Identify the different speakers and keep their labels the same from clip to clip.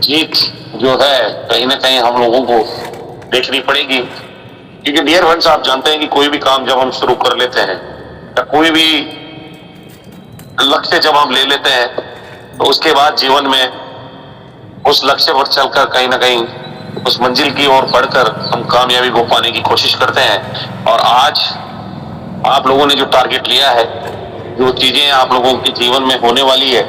Speaker 1: जीत जो है कहीं ना कहीं हम लोगों को देखनी पड़ेगी, क्योंकि डियर फ्रेंड्स आप जानते हैं कि कोई भी काम जब हम शुरू कर लेते हैं या कोई भी लक्ष्य जब हम ले लेते हैं तो उसके बाद जीवन में उस लक्ष्य पर चलकर कहीं ना कहीं उस मंजिल की ओर बढ़कर हम कामयाबी को पाने की कोशिश करते हैं। और आज आप लोगों ने जो टारगेट लिया है, जो चीजें आप लोगों के जीवन में होने वाली है,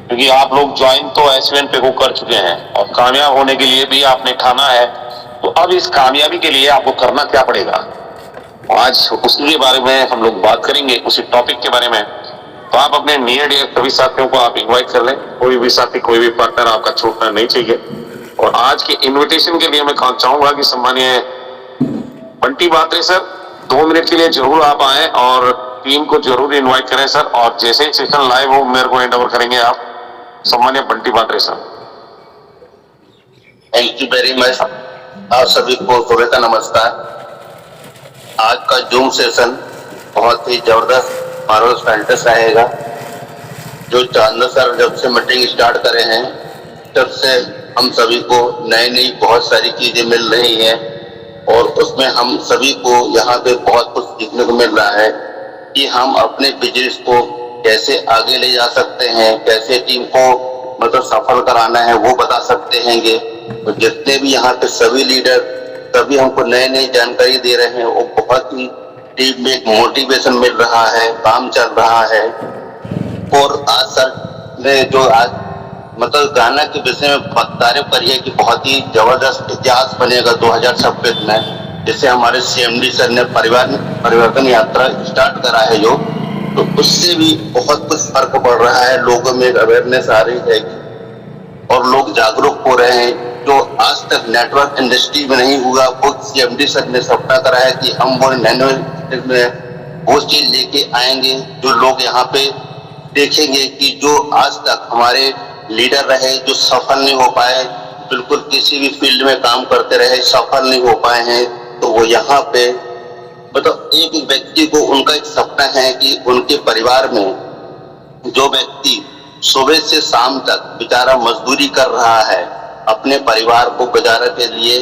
Speaker 1: क्योंकि आप लोग ज्वाइन तो एसवीएन पे को कर चुके हैं और कामयाब होने के लिए भी आपने ठाना है, तो अब इस कामयाबी के लिए आपको करना क्या पड़ेगा, आज उसी के बारे में हम लोग बात करेंगे, उसी टॉपिक के बारे में। तो आप अपने नियर डियर सभी साथियों को आप इनवाइट कर लें, कोई भी साथी कोई भी पार्टनर आपका छूटना नहीं चाहिए। और आज के इनविटेशन के लिए मैं चाहूंगा कि सम्मानीय बंटी बात्रे सर 2 मिनट के लिए जरूर आप आए और टीम को जरूर इनवाइट करें सर। और जैसे ही सेशन लाइव हो मेरे को हैंड ओवर करेंगे आप, सम्मानीय Bunty Batre sir.
Speaker 2: Thank you very much. आप सभी को सुबह का नमस्कार। आज का जूम सेशन बहुत ही जबरदस्त मार्वलस फैंटेस्ट रहेगा। जो चांदा सर जब से मीटिंग स्टार्ट करे हैं तब से हम सभी को नई नई बहुत सारी चीजें मिल रही हैं और उसमें हम सभी को यहाँ पे बहुत कुछ सीखने को मिल रहा है कि हम अपने बिजनेस को कैसे आगे ले जा सकते हैं, कैसे टीम को मतलब सफल कराना है वो बता सकते हैंगे। तो जितने भी यहाँ पे सभी लीडर सभी हमको नई नई जानकारी दे रहे हैं, वो बहुत ही टीम में एक मोटिवेशन मिल रहा है, काम चल रहा है। और आज सर ने जो आज मतलब गाना के विषय में तारीफ करी है कि बहुत ही जबरदस्त इतिहास बनेगा 2026 में, जैसे हमारे सीएमडी सर ने परिवर्तन यात्रा स्टार्ट करा है जो, तो उससे भी बहुत कुछ फर्क पड़ रहा है। लोगों में एक अवेयरनेस आ रही है और लोग जागरूक हो रहे हैं। जो आज तक नेटवर्क इंडस्ट्री में नहीं हुआ वो सीएमडी सर ने सपना करा है कि हम वो नैनो में वो चीज लेके आएंगे जो लोग यहाँ पे देखेंगे कि जो आज तक हमारे लीडर रहे जो सफल नहीं हो पाए, बिल्कुल किसी भी फील्ड में काम करते रहे सफल नहीं हो पाए हैं, तो वो यहाँ पे मतलब एक व्यक्ति को उनका एक सपना है कि उनके परिवार में जो व्यक्ति सुबह से शाम तक बेचारा मजदूरी कर रहा है अपने परिवार को गुजारा के लिए,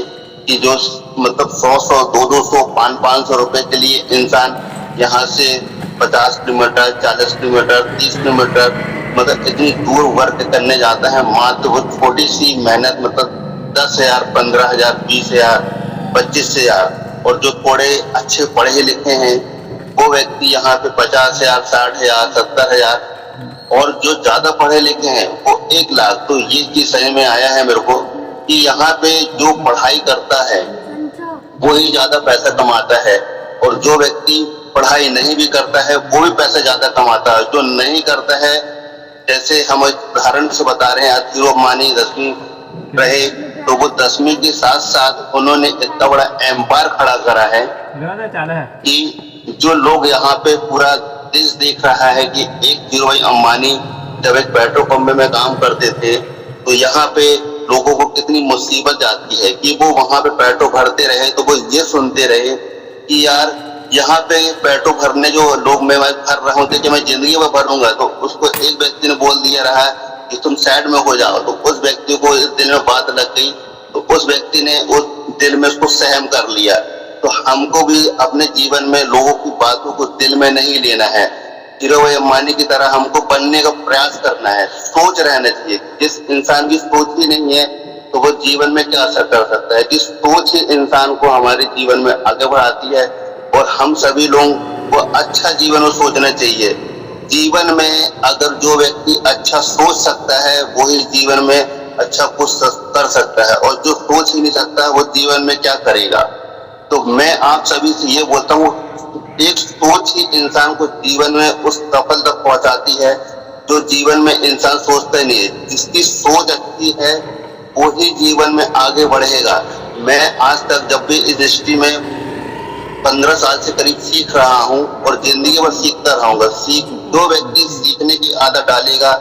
Speaker 2: कि जो मतलब 100 200 500 रुपए के लिए इंसान यहाँ से 50 किलोमीटर 40 किलोमीटर 30 किलोमीटर मतलब इतनी दूर वर्क करने जाता है, मात्र वो छोटी सी मेहनत मतलब 10,000 15,000 20,000 25,000, और जो थोड़े अच्छे पढ़े लिखे हैं वो व्यक्ति यहाँ पे 50,000 60,000 70,000, और जो ज्यादा पढ़े लिखे हैं वो 1 लाख। तो ये चीज समझ में आया है मेरे को कि यहाँ पे जो पढ़ाई करता है वो ही ज्यादा पैसा कमाता है, और जो व्यक्ति पढ़ाई नहीं भी करता है वो भी पैसा ज्यादा कमाता है। जो नहीं करता है, जैसे हम उदाहरण से बता रहे हैं, आज धीरू अंबानी 10वीं रहे तो वो 10वीं के साथ साथ उन्होंने इतना बड़ा एम्पायर खड़ा करा है कि जो लोग यहाँ पे पूरा देश देख रहा है कि एक धीरू भाई अंबानी जब एक पेट्रोल पंप में काम करते थे तो यहाँ पे लोगों को कितनी मुसीबत जाती है कि वो वहां पे पेट्रोल भरते रहे, तो वो ये सुनते रहे कि यार यहाँ पे पेट्रोल भरने जो लोग मैं भर रहा हूँ कि मैं जिंदगी में भरूंगा, तो उसको एक व्यक्ति ने बोल दिया रहा कि तुम साइड में हो जाओ, तो उस व्यक्ति को इस दिल में बात लग गई, तो उस व्यक्ति ने उस दिल में उसको सहम कर लिया। तो हमको भी अपने जीवन में लोगों की बातों को दिल में नहीं लेना है, धीरू भाई अंबानी की तरह हमको बनने का प्रयास करना है, सोच रहना चाहिए। जिस इंसान की सोच ही नहीं है तो वो जीवन में क्या असर कर सकता है, जिस सोच ही इंसान को हमारे जीवन में आगे बढ़ाती है। और हम सभी लोग को अच्छा जीवन में सोचना चाहिए। जीवन में अगर जो व्यक्ति अच्छा सोच सकता है वही जीवन में अच्छा कुछ कर सकता है, और जो सोच ही नहीं सकता वो जीवन में क्या करेगा। तो मैं आप सभी से ये बोलता हूँ, एक सोच ही इंसान को जीवन में उस सफल तक पहुंचाती है जो जीवन में इंसान सोचता ही नहीं है। जिसकी सोच अच्छी है वो ही जीवन में आगे बढ़ेगा। मैं आज तक जब भी इस इंडस्ट्री में 15 साल से करीब सीख रहा हूँ और जिंदगी भर सीखता रहूंगा। जो व्यक्ति सीखने की आदत डालेगा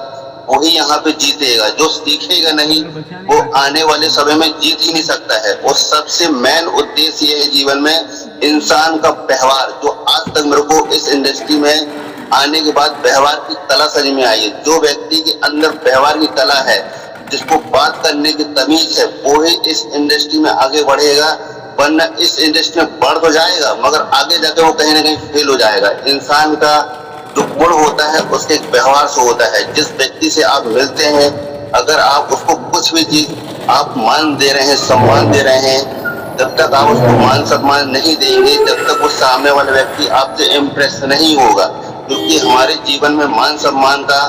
Speaker 2: वही यहाँ पे जीतेगा, जो सीखेगा नहीं वो आने वाले समय में जीत ही नहीं सकता है। और सबसे मेन उद्देश्य ये है जीवन में इंसान का व्यवहार, जो आज तक मेरे को इस इंडस्ट्री में आने के बाद व्यवहार की कला समझ में आई है। जो व्यक्ति के अंदर व्यवहार की कला है जिसको बात करने की तमीज है वो ही इस इंडस्ट्री में आगे बढ़ेगा, वरना इस इंडस्ट्री में बढ़ तो जाएगा मगर आगे जाके वो कहीं ना कहीं फेल हो जाएगा। इंसान का जो गुण होता है उसके व्यवहार से होता है। जिस व्यक्ति से आप मिलते हैं, अगर आप उसको कुछ भी चीज आप मान दे रहे हैं, सम्मान दे रहे हैं, जब तक आप उसको मान सम्मान नहीं देंगे, जब तक वो सामने वाला व्यक्ति आपसे इम्प्रेस नहीं होगा। क्योंकि हमारे जीवन में मान सम्मान का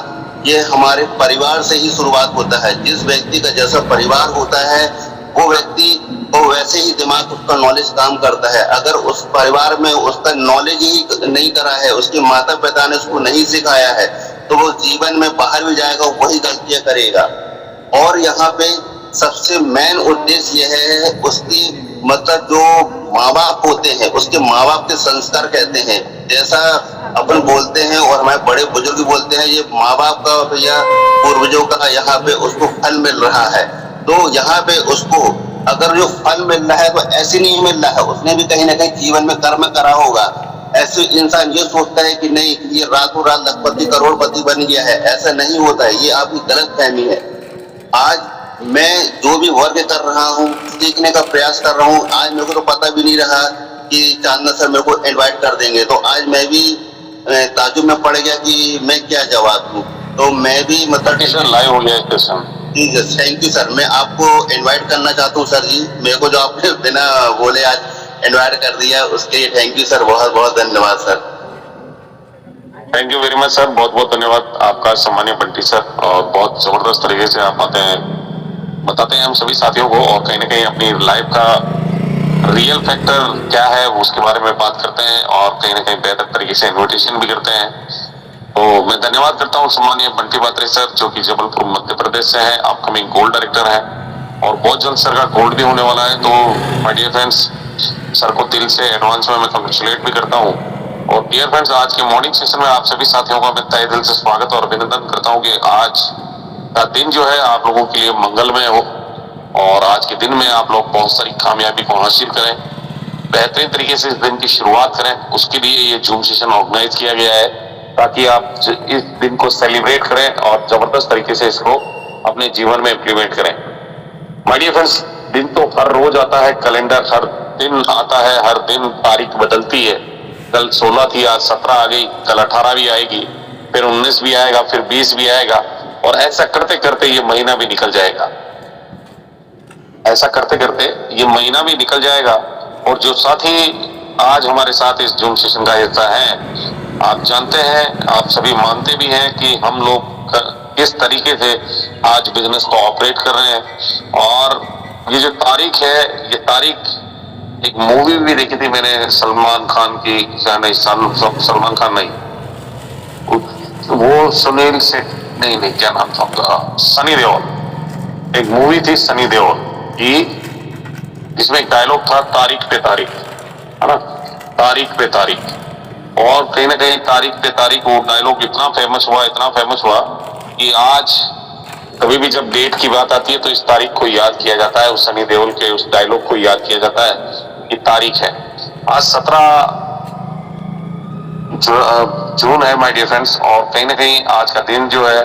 Speaker 2: ये हमारे परिवार से ही शुरुआत होता है। जिस व्यक्ति का जैसा परिवार होता है वो व्यक्ति वो वैसे ही दिमाग उसका नॉलेज काम करता है। अगर उस परिवार में उसका नॉलेज ही नहीं करा है, उसके माता पिता ने उसको नहीं सिखाया है, तो वो जीवन में बाहर भी जाएगा वही गलतियां करेगा। और यहाँ पे सबसे मेन उद्देश्य यह है उसकी मतलब जो माँ बाप होते हैं उसके माँ बाप के संस्कार कहते हैं। जैसा अपन बोलते हैं और हमारे बड़े बुजुर्ग बोलते हैं, ये माँ बाप का या पूर्वजों का यहाँ पे उसको फल मिल रहा है। तो यहाँ पे उसको अगर जो फल मिल रहा है तो ऐसे नहीं मिल रहा है, उसने भी कहीं ना कहीं जीवन में कर्म करा होगा। ऐसे इंसान ये सोचता है कि नहीं ये रातों रात लखपति करोड़पति बन गया है, ऐसा नहीं होता है। ये आपकी गलत फहमी है। आज मैं जो भी वर्क कर रहा हूँ, सीखने का प्रयास कर रहा हूँ, आज मेरे को तो पता भी नहीं रहा कि चांदना सर मेरे को इनवाइट कर देंगे। तो आज मैं भी ताजुब में पड़ गया कि मैं क्या जवाब दूं। तो मैं भी मतलब
Speaker 1: लाइव हो गया है क्वेश्चन।
Speaker 2: जी थैंक यू सर। मैं आपको इनवाइट करना चाहता हूँ सर जी। मेरे को जो आपने बिना बोले आज इनवाइट कर दिया उसके लिए थैंक यू सर, बहुत बहुत धन्यवाद sir.
Speaker 1: Thank you very much sir, बहुत बहुत धन्यवाद आपका सम्मानीय बंटी सर। और बहुत जबरदस्त तरीके से आप बताते हैं हम सभी साथियों को, और कहीं ना कहीं अपनी लाइफ का रियल फैक्टर क्या है उसके बारे में बात करते हैं, और कहीं ना कहीं बेहतर तरीके से इन्विटेशन भी करते हैं। तो मैं धन्यवाद करता हूँ सम्मानीय बंटी बात्रे सर, जो कि जबलपुर मध्य प्रदेश से हैं, अपकमिंग गोल्ड डायरेक्टर हैं, और बहुत जल्द सर का गोल्ड भी होने वाला है। तो माय डियर फ्रेंड्स, सर को दिल से एडवांस में मैं कंग्रेचुलेट भी करता हूँ। और डियर फ्रेंड्स, आज के मॉर्निंग सेशन में आप सभी साथियों का मैं तहे दिल से स्वागत और अभिनंदन करता हूँ कि आज का दिन जो है आप लोगों के लिए मंगलमय हो, और आज के दिन में आप लोग बहुत सारी कामयाबी को हासिल करें, बेहतरीन तरीके से इस दिन की शुरुआत करें। उसके लिए ये जूम सेशन ऑर्गेनाइज किया गया है ताकि आप इस दिन को सेलिब्रेट करें और जबरदस्त तरीके से इसको अपने जीवन में इम्प्लीमेंट करें। माय डियर फ्रेंड्स, दिन तो हर रोज आता है, कैलेंडर हर दिन आता है, हर दिन तारीख बदलती है। कल 16 थी, आज 17 आ गई, कल 18 भी आएगी, फिर 19 भी आएगा, फिर 20 भी आएगा, और ऐसा करते करते ये महीना भी निकल जाएगा। ऐसा करते करते ये महीना भी निकल जाएगा। और जो साथी आज हमारे साथ इस जूम सेशन का हिस्सा है, आप जानते हैं, आप सभी मानते भी हैं कि हम लोग किस तरीके से आज बिजनेस को ऑपरेट कर रहे हैं। और ये जो तारीख है, ये तारीख एक मूवी भी देखी थी मैंने सलमान खान की, क्या नहीं सलमान खान नहीं, वो सुनील शेट्टी नहीं, क्या नाम था उनका, सनी देओल। एक मूवी थी सनी देओल की, जिसमें एक डायलॉग था तारीख पे तारीख, है ना, तारीख पे तारीख। और कहीं ना कहीं तारीख पे तारीख वो डायलॉग इतना फेमस हुआ कि आज कभी भी जब डेट की बात आती है तो इस तारीख को याद किया जाता है, उस सनी देओल के उस डायलॉग को याद किया जाता है। ये तारीख है, आज 17 जून है माय डियर फ्रेंड्स। और कहीं ना कहीं आज का दिन जो है,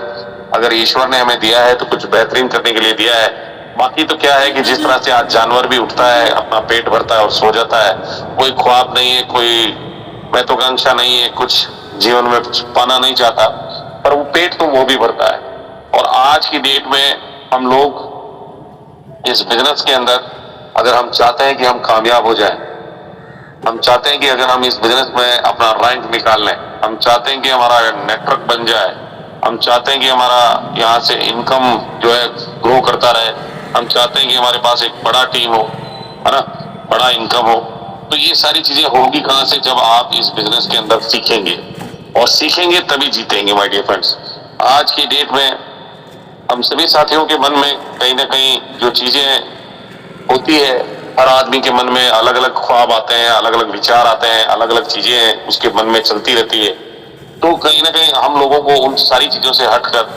Speaker 1: अगर ईश्वर ने हमें दिया है तो कुछ बेहतरीन करने के लिए दिया है। बाकी तो क्या है कि जिस तरह से आज जानवर भी उठता है, अपना पेट भरता है और सो जाता है, कोई ख्वाब नहीं है, कोई महत्वाकांक्षा नहीं है, कुछ जीवन में कुछ पाना नहीं चाहता, पर वो पेट तो वो भी भरता है। और आज की डेट में हम लोग इस बिजनेस के अंदर, अगर हम चाहते हैं कि हम कामयाब हो जाएं, हम चाहते हैं कि अगर हम इस बिजनेस में अपना रैंक निकाल लें, हम चाहते हैं कि हमारा नेटवर्क बन जाए, हम चाहते हैं कि हमारा यहाँ से इनकम जो है ग्रो करता रहे, हम चाहते हैं कि हमारे पास एक बड़ा टीम हो, है ना, बड़ा इनकम हो, तो ये सारी चीजें होंगी कहाँ से, जब आप इस बिजनेस के अंदर सीखेंगे, और सीखेंगे तभी जीतेंगे माय डियर फ्रेंड्स। आज की डेट में हम सभी साथियों के मन में कहीं ना कहीं जो चीजें होती है, हर आदमी के मन में अलग अलग ख्वाब आते हैं, अलग अलग विचार आते हैं, अलग अलग चीजें उसके मन में चलती रहती है। तो कहीं ना कहीं हम लोगों को उन सारी चीजों से हटकर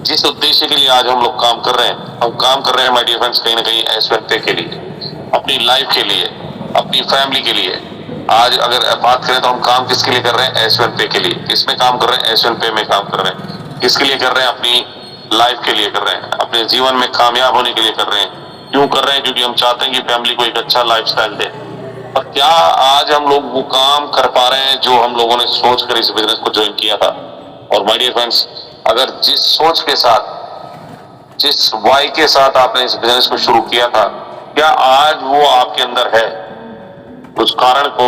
Speaker 1: जिस उद्देश्य के लिए आज हम लोग काम कर रहे हैं, हम काम कर रहे हैं माय डियर फ्रेंड्स कहीं ना कहीं S1Pay के लिए, अपनी लाइफ के लिए, अपनी फैमिली के लिए। आज अगर बात करें तो हम काम किसके लिए कर रहे हैं? S1Pay के लिए। किसमें काम कर रहे हैं? S1Pay में काम कर रहे हैं। किसके लिए कर रहे हैं? अपनी लाइफ के लिए कर रहे हैं, अपने जीवन में कामयाब होने के लिए कर रहे हैं। क्यों कर रहे हैं? क्योंकि हम चाहते हैं कि फैमिली को एक अच्छा लाइफस्टाइल दे। और क्या आज हम लोग वो काम कर पा रहे हैं जो हम लोगों ने सोच कर इस बिजनेस को ज्वाइन किया था? और माय डियर फ्रेंड्स, अगर जिस सोच के साथ, जिस वाई के साथ आपने इस बिजनेस को शुरू किया था, क्या आज वो आपके अंदर है? उस कारण को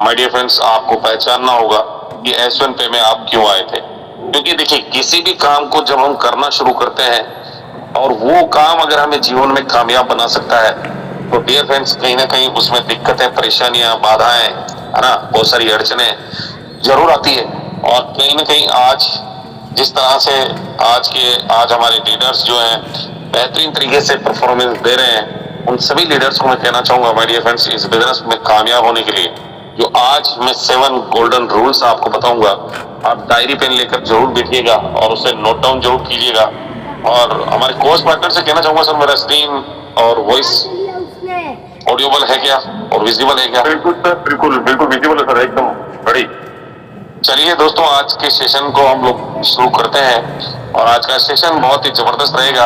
Speaker 1: माय डियर फ्रेंड्स आपको पहचानना होगा कि S1 पे में आप क्यों आए थे। क्योंकि देखिए, किसी भी काम को जब हम करना शुरू करते हैं और वो काम अगर हमें जीवन में कामयाब बना सकता है, तो डियर फ्रेंड्स कहीं ना कहीं उसमें दिक्कतें, परेशानियां, बाधाएं, है ना, बहुत सारी अड़चनें जरूर आती है। और कहीं ना कहीं आज जिस तरह से आज हमारे लीडर्स जो हैं बेहतरीन तरीके से परफॉर्मेंस दे रहे हैं, उन सभी लीडर्स को मैं कहना चाहूंगा माय डियर फ्रेंड्स, इस बिजनेस में कामयाब होने के लिए जो आज मैं 7 गोल्डन रूल्स आपको बताऊंगा, आप डायरी पेन लेकर जरूर बैठिएगा और उसे नोट डाउन जरूर कीजिएगा। और हमारे कोर्स पार्टनर से कहना चाहूंगा, सर मेरा स्क्रीन और वॉइस ऑडियोबल है क्या और विजिबल है क्या?
Speaker 3: बिल्कुल सर, बिल्कुल बिल्कुल विजिबल है सर, एकदम बड़ी।
Speaker 1: चलिए दोस्तों, आज के सेशन को हम लोग शुरू करते हैं और आज का सेशन बहुत ही जबरदस्त रहेगा।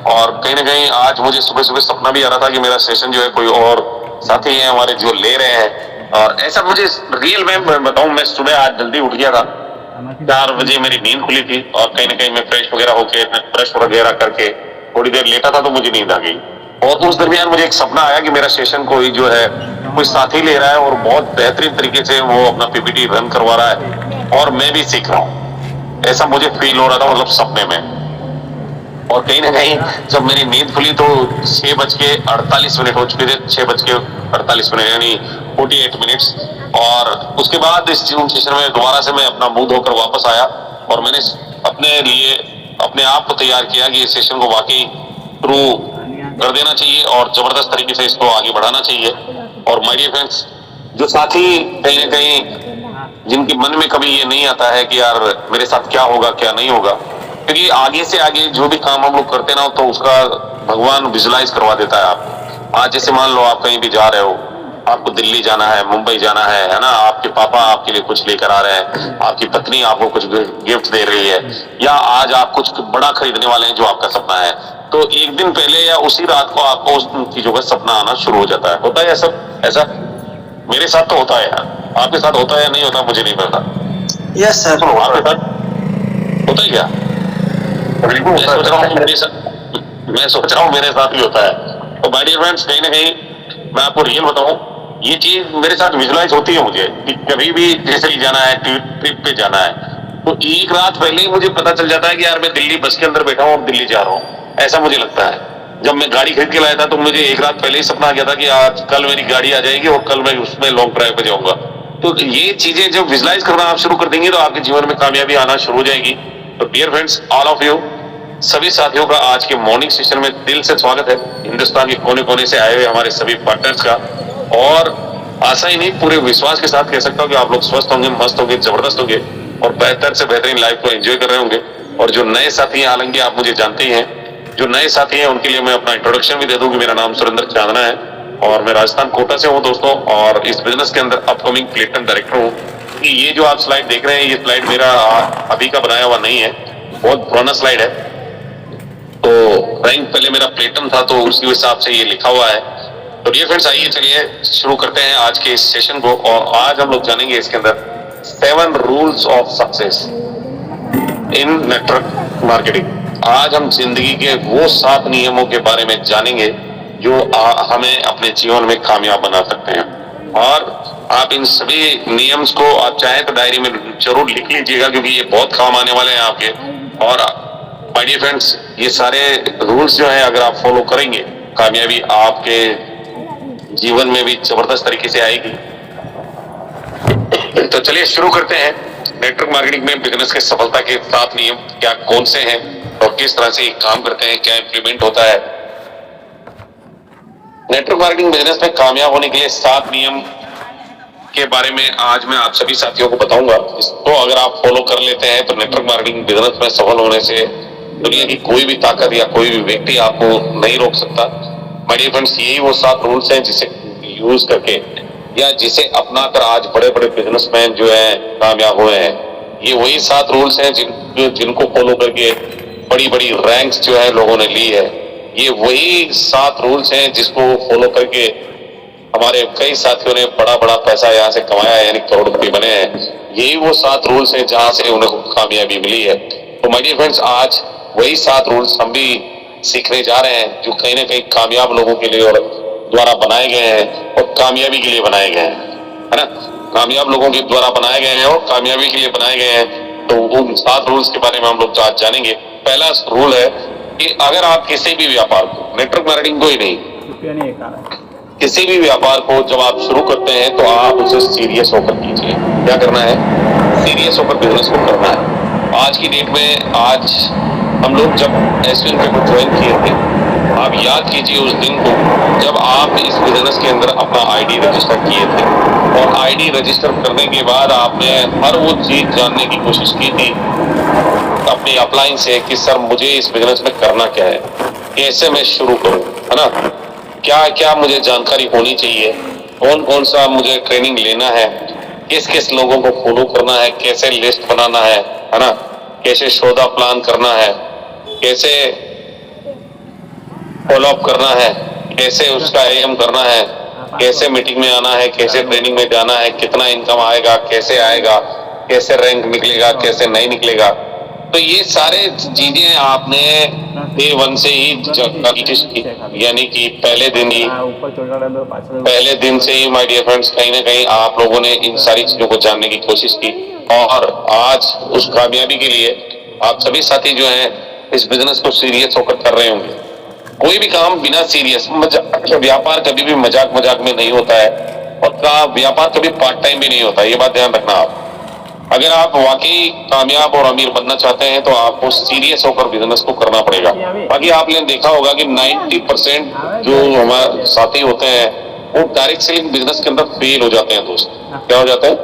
Speaker 1: और कहीं ना कहीं आज मुझे सुबह सुबह सपना भी आ रहा था कि मेरा सेशन जो है कोई और साथी है हमारे जो ले रहे हैं। और ऐसा मुझे रियल में बताऊं, मैं सुबह आज जल्दी उठ गया था, 4 बजे मेरी नींद खुली थी और कहीं ना कहीं मैं फ्रेश वगैरह होके ब्रश वगैरह करके थोड़ी देर लेटा था तो मुझे नींद आ गई। और उस दरमियान मुझे एक सपना आया कि मेरा सेशन कोई जो है कोई साथी ले रहा है और बहुत बेहतरीन तरीके से वो अपना पीपीटी रन करवा रहा है और मैं भी सीख रहा हूँ। ऐसा मुझे फील हो रहा था, मतलब सपने में। और कहीं ना कहीं जब मेरी नींद खुली तो 6:48 हो चुके थे, 6:48 यानी 48 मिनट्स। और उसके बाद इस जूम सेशन में दोबारा से मैं अपना मुंह धोकर वापस आया और मैंने अपने लिए अपने आप को तैयार किया कि इस सेशन को वाकई शुरू कर देना चाहिए और जबरदस्त तरीके से इसको आगे बढ़ाना चाहिए। और माय डियर फ्रेंड्स, जो साथी कहीं ना कहीं जिनके मन में कभी ये नहीं आता है कि यार मेरे साथ क्या होगा क्या नहीं होगा, क्योंकि आगे से आगे जो भी काम हम लोग करते ना तो उसका भगवान विजुलाइज करवा देता है आप। आज जैसे मान लो आप कहीं भी जा रहे हो, आपको दिल्ली जाना है, मुंबई जाना है ना, आपके पापा आपके लिए कुछ लेकर आ रहे हैं, आपकी पत्नी आपको कुछ गिफ्ट दे रही है, या आज आप कुछ बड़ा खरीदने वाले हैं जो आपका सपना है, तो एक दिन पहले या उसी रात को आपको उस चीजों का सपना आना शुरू हो जाता है। होता है ऐसा मेरे साथ तो होता है यार, आपके साथ होता है या नहीं होता मुझे नहीं पता।
Speaker 4: Yes sir.
Speaker 1: सुनो, आपके साथ होता है क्या?
Speaker 3: बिल्कुल
Speaker 1: मैं सोच रहा हूँ मेरे साथ भी होता है। तो माय डियर फ्रेंड्स, कहीं ना कहीं मैं आपको रियल बताऊं, ये चीज मेरे साथ विजुलाइज होती है मुझे कि कभी भी जैसे ही जाना है, ट्रिप पे जाना है, तो एक रात पहले ही मुझे पता चल जाता है कि यार मैं दिल्ली बस के अंदर बैठा हूँ, अब दिल्ली जा रहा हूँ। ऐसा मुझे लगता है। जब मैं गाड़ी खरीद के लाया था तो मुझे एक रात पहले ही सपना आ गया था कि आज कल मेरी गाड़ी आ जाएगी और कल मैं उसमें लॉन्ग ड्राइव पे जाऊंगा। तो ये चीजें जब विजुलाइज करना आप शुरू कर देंगे तो आपके जीवन में कामयाबी आना शुरू हो जाएगी। तो dear friends, all of you, सभी साथियों का आज के मॉर्निंग सेशन में दिल से स्वागत है। हिंदुस्तान के कोने कोने से आए हुए हमारे सभी पार्टनर्स का, और आशा ही नहीं पूरे विश्वास के साथ कह सकता हूँ कि आप लोग स्वस्थ होंगे, मस्त होंगे, जबरदस्त होंगे और बेहतर से बेहतरीन लाइफ को एंजॉय कर रहे होंगे। और जो नए साथी हैं, हालांकि आप मुझे जानते ही हैं, जो नए साथी हैं उनके लिए मैं अपना इंट्रोडक्शन भी दे दूं कि मेरा नाम सुरेंद्र चांदना है और मैं राजस्थान कोटा से हूं दोस्तों, और इस बिजनेस के अंदर अपकमिंग प्लेटन डायरेक्टर हूं। ये जो आप स्लाइड देख रहे हैं, ये स्लाइड मेरा अभी का बनाया हुआ नहीं है, बहुत पुराना स्लाइड है। तो रैंक पहले मेरा प्लेटन था तो उसी हिसाब से ये लिखा हुआ है। तो डियर फ्रेंड्स, आइए चलिए शुरू करते हैं आज के इस सेशन को। और आज हम लोग जानेंगे इसके अंदर 7 rules of success in network marketing. आज हम जिंदगी के वो 7 नियमों के बारे में जानेंगे जो हमें अपने जीवन में कामयाब बना सकते हैं। और आप इन सभी नियम्स को आप चाहें तो डायरी में जरूर लिख लीजिएगा, क्योंकि ये बहुत काम आने वाले हैं आपके। और माय डियर फ्रेंड्स, ये सारे रूल्स जो हैं अगर आप फॉलो करेंगे, कामयाबी आपके जीवन में भी जबरदस्त तरीके से आएगी। तो चलिए शुरू करते हैं। नेटवर्क मार्केटिंग में बिजनेस के सफलता के 7 नियम क्या कौन से हैं और किस तरह से काम करते हैं, क्या इंप्लीमेंट होता है। नेटवर्क मार्केटिंग बिजनेस में कामयाब होने के लिए 7 नियम के बारे में आज मैं आप सभी साथियों को बताऊंगा। इसको अगर आप फॉलो कर लेते हैं तो नेटवर्क मार्केटिंग बिजनेस में सफल होने से दुनिया की कोई भी ताकत या कोई भी व्यक्ति आपको नहीं रोक सकता। माय डियर फ्रेंड्स, यही वो 7 रूल्स हैं जिसे यूज करके या जिसे अपनाकर आज बड़े बड़े बिजनेसमैन जो हैं कामयाब हुए हैं। ये वही 7 रूल्स हैं जिनको फॉलो करके बड़ी बड़ी रैंक्स जो है लोगों ने ली है। ये वही 7 रूल्स हैं जिसको फॉलो करके हमारे कई साथियों ने बड़ा बड़ा पैसा यहाँ से कमाया है, यानी करोड़पति बने हैं। यही वो 7 रूल्स हैं जहां से उन्हें कामयाबी मिली है। तो माय डियर फ्रेंड्स, आज वही 7 रूल्स हम भी सीखने जा रहे हैं जो कहीं ना कहीं कामयाब लोगों के लिए और द्वारा बनाए गए हैं और कामयाबी के लिए बनाए गए हैं, है ना। कामयाब लोगों के द्वारा बनाए गए हैं और कामयाबी के लिए बनाए गए हैं। तो उन 7 रूल्स के बारे में हम लोग आज जानेंगे। पहला रूल है कि अगर आप किसी भी व्यापार को, नेटवर्क मार्केटिंग को ही नहीं, किसी भी व्यापार को जब आप शुरू करते हैं तो आप उसे सीरियस होकर कीजिए। क्या करना है? सीरियस होकर बिजनेस को करना है। आज की डेट में, आज हम लोग जब एसवीएन पे ज्वाइन किए थे, आप याद कीजिए उस दिन को जब आप इस बिजनेस के अंदर अपना आईडी रजिस्टर किए थे और आईडी रजिस्टर करने के बाद आपने हर वो चीज जानने की कोशिश की थी अपनी अपलाइन से कि सर मुझे इस बिजनेस में करना क्या है, कैसे मैं शुरू करूं, है ना, क्या क्या मुझे जानकारी होनी चाहिए, कौन कौन सा मुझे ट्रेनिंग लेना है, किस किस लोगों को फॉलो करना है, कैसे लिस्ट बनाना है ना, कैसे सौदा प्लान करना है, कैसे फॉलो अप करना है, कैसे उसका एम करना है, कैसे मीटिंग में आना है, कैसे ट्रेनिंग में जाना है, कितना इनकम आएगा, कैसे आएगा, कैसे रैंक निकलेगा, कैसे नहीं निकलेगा। तो ये सारे चीजें आपने डे 1 से ही प्रैक्टिस की, यानी कि पहले दिन से ही माय डियर फ्रेंड्स कहीं ना कहीं आप लोगों ने इन सारी चीजों को जानने की कोशिश की और आज उस कामयाबी के लिए आप सभी साथी जो हैं इस बिजनेस को सीरियस होकर कर रहे होंगे। कोई भी काम बिना सीरियस, व्यापार कभी भी मजाक मजाक में नहीं होता है और व्यापार कभी पार्ट टाइम भी नहीं होता, ये बात ध्यान रखना आप। अगर आप वाकई कामयाब और अमीर बनना चाहते हैं तो आपको सीरियस होकर बिजनेस को करना पड़ेगा। बाकी आपने देखा होगा कि 90% जो हमारे साथी होते हैं वो डायरेक्ट सेलिंग बिजनेस के अंदर फेल हो जाते हैं दोस्त। क्या हो जाते हैं?